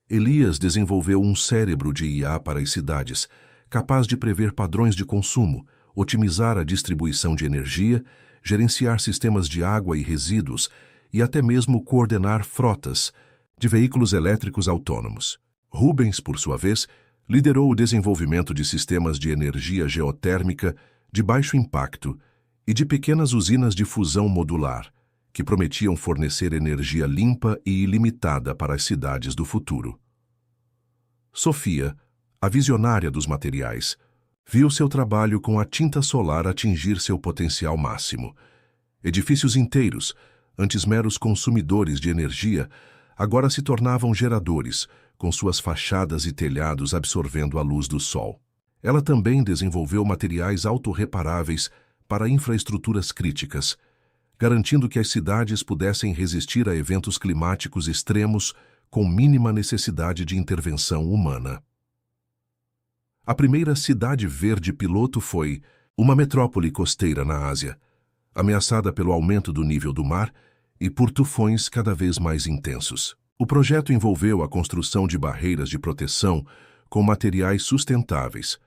Speaker 1: Elias desenvolveu um cérebro de IA para as cidades, capaz de prever padrões de consumo, otimizar a distribuição de energia, gerenciar sistemas de água e resíduos e até mesmo coordenar frotas de veículos elétricos autônomos. Rubens, por sua vez, liderou o desenvolvimento de sistemas de energia geotérmica de baixo impacto e de pequenas usinas de fusão modular, que prometiam fornecer energia limpa e ilimitada para as cidades do futuro. Sofia, a visionária dos materiais, viu seu trabalho com a tinta solar atingir seu potencial máximo. Edifícios inteiros, antes meros consumidores de energia, agora se tornavam geradores, com suas fachadas e telhados absorvendo a luz do sol. Ela também desenvolveu materiais autorreparáveis para infraestruturas críticas, garantindo que as cidades pudessem resistir a eventos climáticos extremos com mínima necessidade de intervenção humana. A primeira cidade verde piloto foi uma metrópole costeira na Ásia, ameaçada pelo aumento do nível do mar e por tufões cada vez mais intensos. O projeto envolveu a construção de barreiras de proteção com materiais sustentáveis,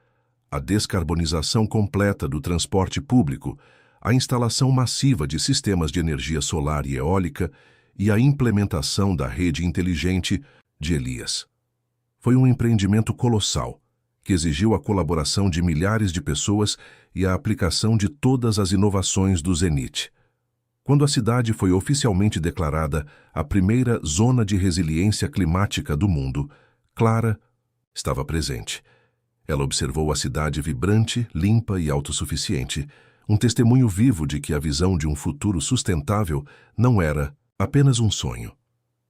Speaker 1: a descarbonização completa do transporte público, a instalação massiva de sistemas de energia solar e eólica e a implementação da rede inteligente de Elias. Foi um empreendimento colossal, que exigiu a colaboração de milhares de pessoas e a aplicação de todas as inovações do Zenit. Quando a cidade foi oficialmente declarada a primeira zona de resiliência climática do mundo, Clara estava presente. Ela observou a cidade vibrante, limpa e autossuficiente, um testemunho vivo de que a visão de um futuro sustentável não era apenas um sonho.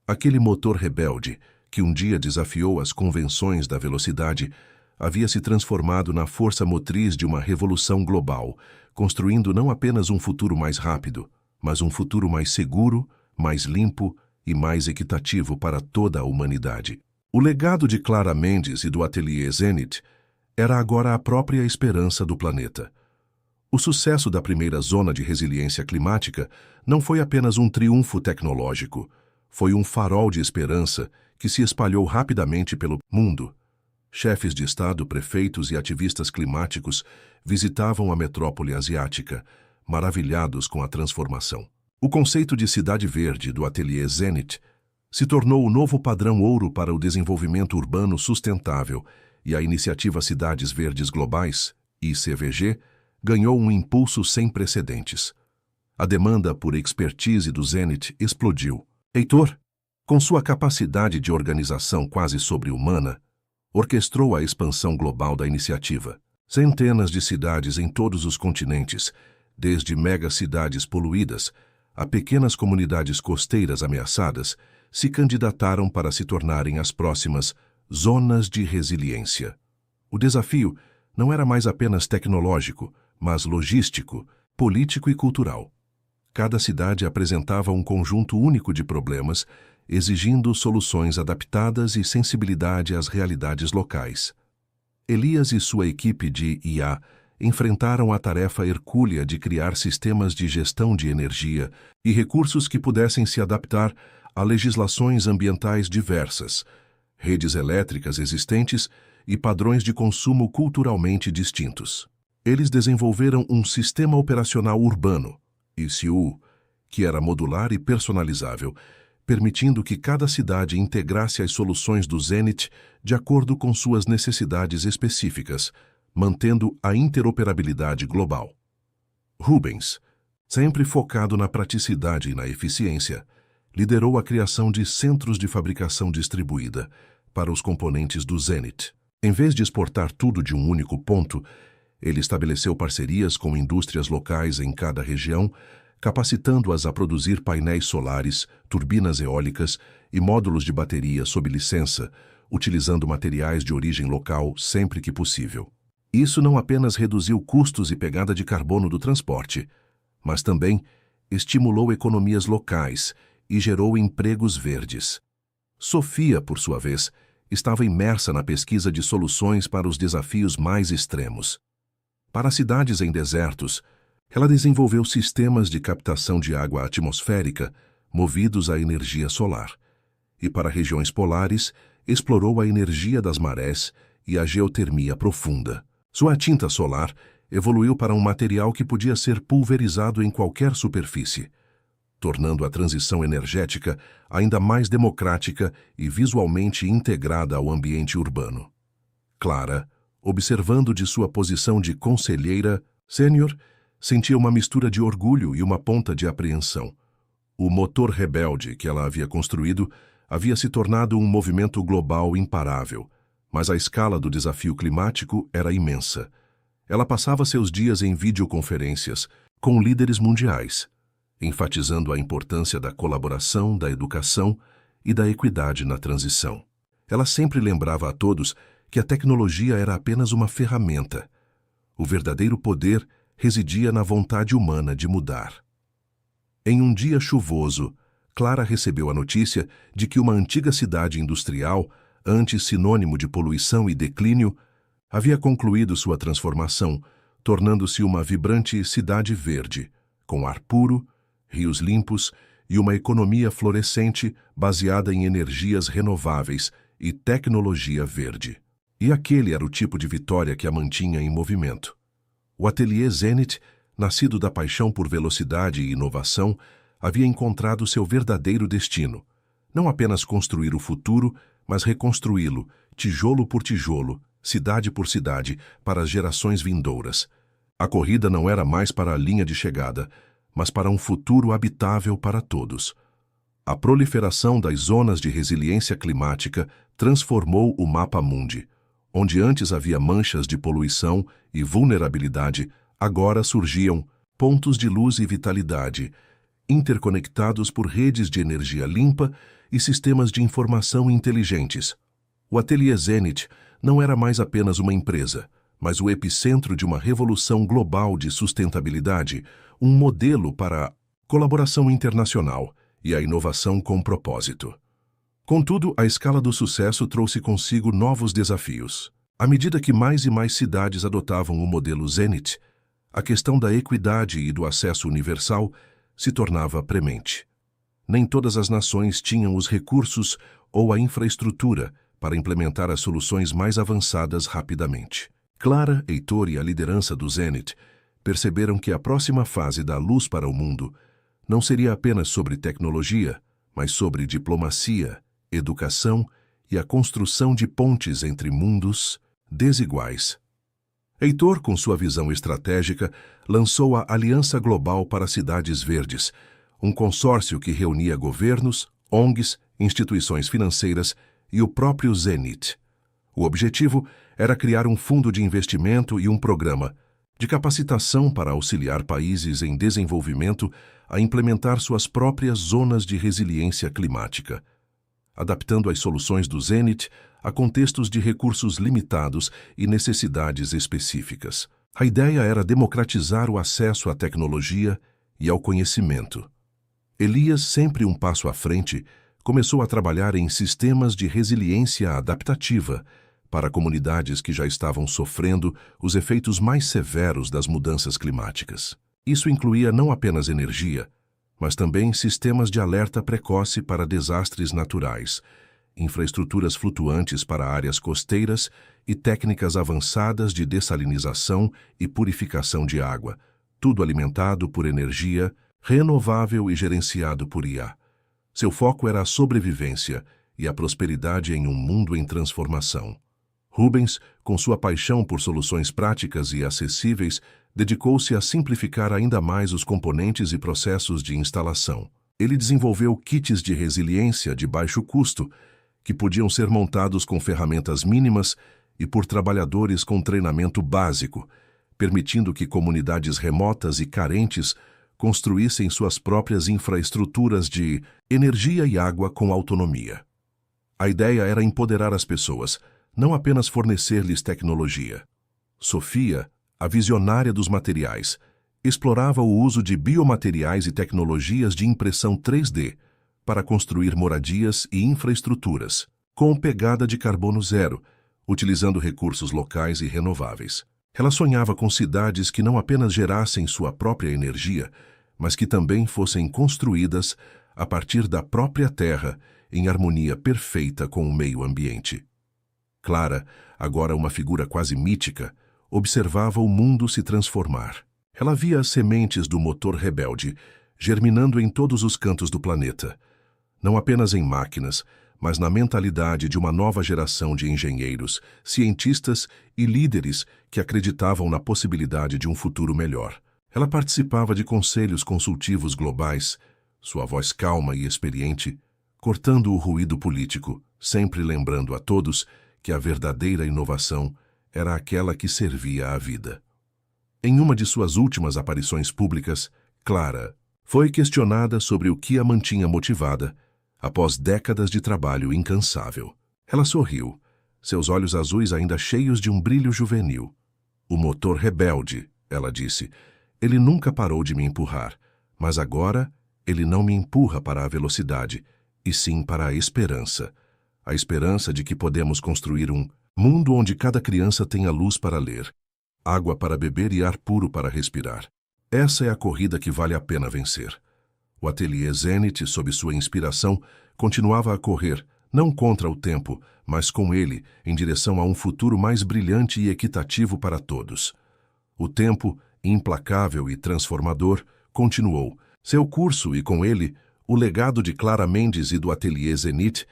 Speaker 1: Aquele motor rebelde, que um dia desafiou as convenções da velocidade, havia se transformado na força motriz de uma revolução global, construindo não apenas um futuro mais rápido, mas um futuro mais seguro, mais limpo e mais equitativo para toda a humanidade. O legado de Clara Mendes e do Ateliê Zenit era agora a própria esperança do planeta. O sucesso da primeira zona de resiliência climática não foi apenas um triunfo tecnológico, foi um farol de esperança que se espalhou rapidamente pelo mundo. Chefes de Estado, prefeitos e ativistas climáticos visitavam a metrópole asiática, maravilhados com a transformação. O conceito de cidade verde do Ateliê Zenit se tornou o novo padrão ouro para o desenvolvimento urbano sustentável e a iniciativa Cidades Verdes Globais, ICVG, ganhou um impulso sem precedentes. A demanda por expertise do Zenit explodiu. Heitor, com sua capacidade de organização quase sobre-humana, orquestrou a expansão global da iniciativa. Centenas de cidades em todos os continentes, desde megacidades poluídas a pequenas comunidades costeiras ameaçadas, se candidataram para se tornarem as próximas zonas de resiliência. O desafio não era mais apenas tecnológico, mas logístico, político e cultural. Cada cidade apresentava um conjunto único de problemas, exigindo soluções adaptadas e sensibilidade às realidades locais. Elias e sua equipe de IA enfrentaram a tarefa hercúlea de criar sistemas de gestão de energia e recursos que pudessem se adaptar a legislações ambientais diversas, redes elétricas existentes e padrões de consumo culturalmente distintos. Eles desenvolveram um sistema operacional urbano, ECU, que era modular e personalizável, permitindo que cada cidade integrasse as soluções do Zenit de acordo com suas necessidades específicas, mantendo a interoperabilidade global. Rubens, sempre focado na praticidade e na eficiência, liderou a criação de centros de fabricação distribuída para os componentes do Zenit. Em vez de exportar tudo de um único ponto, ele estabeleceu parcerias com indústrias locais em cada região, capacitando-as a produzir painéis solares, turbinas eólicas e módulos de bateria sob licença, utilizando materiais de origem local sempre que possível. Isso não apenas reduziu custos e pegada de carbono do transporte, mas também estimulou economias locais e gerou empregos verdes. Sofia, por sua vez, estava imersa na pesquisa de soluções para os desafios mais extremos. Para cidades em desertos, ela desenvolveu sistemas de captação de água atmosférica movidos à energia solar. E para regiões polares, explorou a energia das marés e a geotermia profunda. Sua tinta solar evoluiu para um material que podia ser pulverizado em qualquer superfície, tornando a transição energética ainda mais democrática e visualmente integrada ao ambiente urbano. Clara, observando de sua posição de conselheira sênior, sentia uma mistura de orgulho e uma ponta de apreensão. O motor rebelde que ela havia construído havia se tornado um movimento global imparável, mas a escala do desafio climático era imensa. Ela passava seus dias em videoconferências com líderes mundiais, enfatizando a importância da colaboração, da educação e da equidade na transição. Ela sempre lembrava a todos que a tecnologia era apenas uma ferramenta. O verdadeiro poder residia na vontade humana de mudar. Em um dia chuvoso, Clara recebeu a notícia de que uma antiga cidade industrial, antes sinônimo de poluição e declínio, havia concluído sua transformação, tornando-se uma vibrante cidade verde, com ar puro, rios limpos e uma economia florescente baseada em energias renováveis e tecnologia verde. E aquele era o tipo de vitória que a mantinha em movimento. O ateliê Zenit, nascido da paixão por velocidade e inovação, havia encontrado seu verdadeiro destino. Não apenas construir o futuro, mas reconstruí-lo, tijolo por tijolo, cidade por cidade, para as gerações vindouras. A corrida não era mais para a linha de chegada, mas para um futuro habitável para todos. A proliferação das zonas de resiliência climática transformou o mapa mundi. Onde antes havia manchas de poluição e vulnerabilidade, agora surgiam pontos de luz e vitalidade, interconectados por redes de energia limpa e sistemas de informação inteligentes. O Ateliê Zenit não era mais apenas uma empresa, mas o epicentro de uma revolução global de sustentabilidade, um modelo para a colaboração internacional e a inovação com propósito. Contudo, a escala do sucesso trouxe consigo novos desafios. À medida que mais e mais cidades adotavam o modelo Zenit, a questão da equidade e do acesso universal se tornava premente. Nem todas as nações tinham os recursos ou a infraestrutura para implementar as soluções mais avançadas rapidamente. Clara, Heitor e a liderança do Zenit perceberam que a próxima fase da luz para o mundo não seria apenas sobre tecnologia, mas sobre diplomacia, educação e a construção de pontes entre mundos desiguais. Heitor, com sua visão estratégica, lançou a Aliança Global para Cidades Verdes, um consórcio que reunia governos, ONGs, instituições financeiras e o próprio Zenit. O objetivo era criar um fundo de investimento e um programa de capacitação para auxiliar países em desenvolvimento a implementar suas próprias zonas de resiliência climática, adaptando as soluções do Zenit a contextos de recursos limitados e necessidades específicas. A ideia era democratizar o acesso à tecnologia e ao conhecimento. Elias, sempre um passo à frente, começou a trabalhar em sistemas de resiliência adaptativa para comunidades que já estavam sofrendo os efeitos mais severos das mudanças climáticas. Isso incluía não apenas energia, mas também sistemas de alerta precoce para desastres naturais, infraestruturas flutuantes para áreas costeiras e técnicas avançadas de dessalinização e purificação de água, tudo alimentado por energia renovável e gerenciado por IA. Seu foco era a sobrevivência e a prosperidade em um mundo em transformação. Rubens, com sua paixão por soluções práticas e acessíveis, dedicou-se a simplificar ainda mais os componentes e processos de instalação. Ele desenvolveu kits de resiliência de baixo custo, que podiam ser montados com ferramentas mínimas e por trabalhadores com treinamento básico, permitindo que comunidades remotas e carentes construíssem suas próprias infraestruturas de energia e água com autonomia. A ideia era empoderar as pessoas, não apenas fornecer-lhes tecnologia. Sofia, a visionária dos materiais, explorava o uso de biomateriais e tecnologias de impressão 3D para construir moradias e infraestruturas, com pegada de carbono zero, utilizando recursos locais e renováveis. Ela sonhava com cidades que não apenas gerassem sua própria energia, mas que também fossem construídas a partir da própria terra, em harmonia perfeita com o meio ambiente. Clara, agora uma figura quase mítica, observava o mundo se transformar. Ela via as sementes do motor rebelde germinando em todos os cantos do planeta, não apenas em máquinas, mas na mentalidade de uma nova geração de engenheiros, cientistas e líderes que acreditavam na possibilidade de um futuro melhor. Ela participava de conselhos consultivos globais, sua voz calma e experiente, cortando o ruído político, sempre lembrando a todos que a verdadeira inovação era aquela que servia à vida. Em uma de suas últimas aparições públicas, Clara foi questionada sobre o que a mantinha motivada após décadas de trabalho incansável. Ela sorriu, seus olhos azuis ainda cheios de um brilho juvenil. "O motor rebelde", ela disse, "ele nunca parou de me empurrar, mas agora ele não me empurra para a velocidade, e sim para a esperança. A esperança de que podemos construir um mundo onde cada criança tenha luz para ler, água para beber e ar puro para respirar. Essa é a corrida que vale a pena vencer." O ateliê Zenit, sob sua inspiração, continuava a correr, não contra o tempo, mas com ele, em direção a um futuro mais brilhante e equitativo para todos. O tempo, implacável e transformador, continuou. Seu curso e, com ele, o legado de Clara Mendes e do ateliê Zenit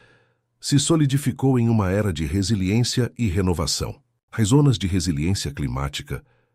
Speaker 1: se solidificou em uma era de resiliência e renovação. As zonas de resiliência climática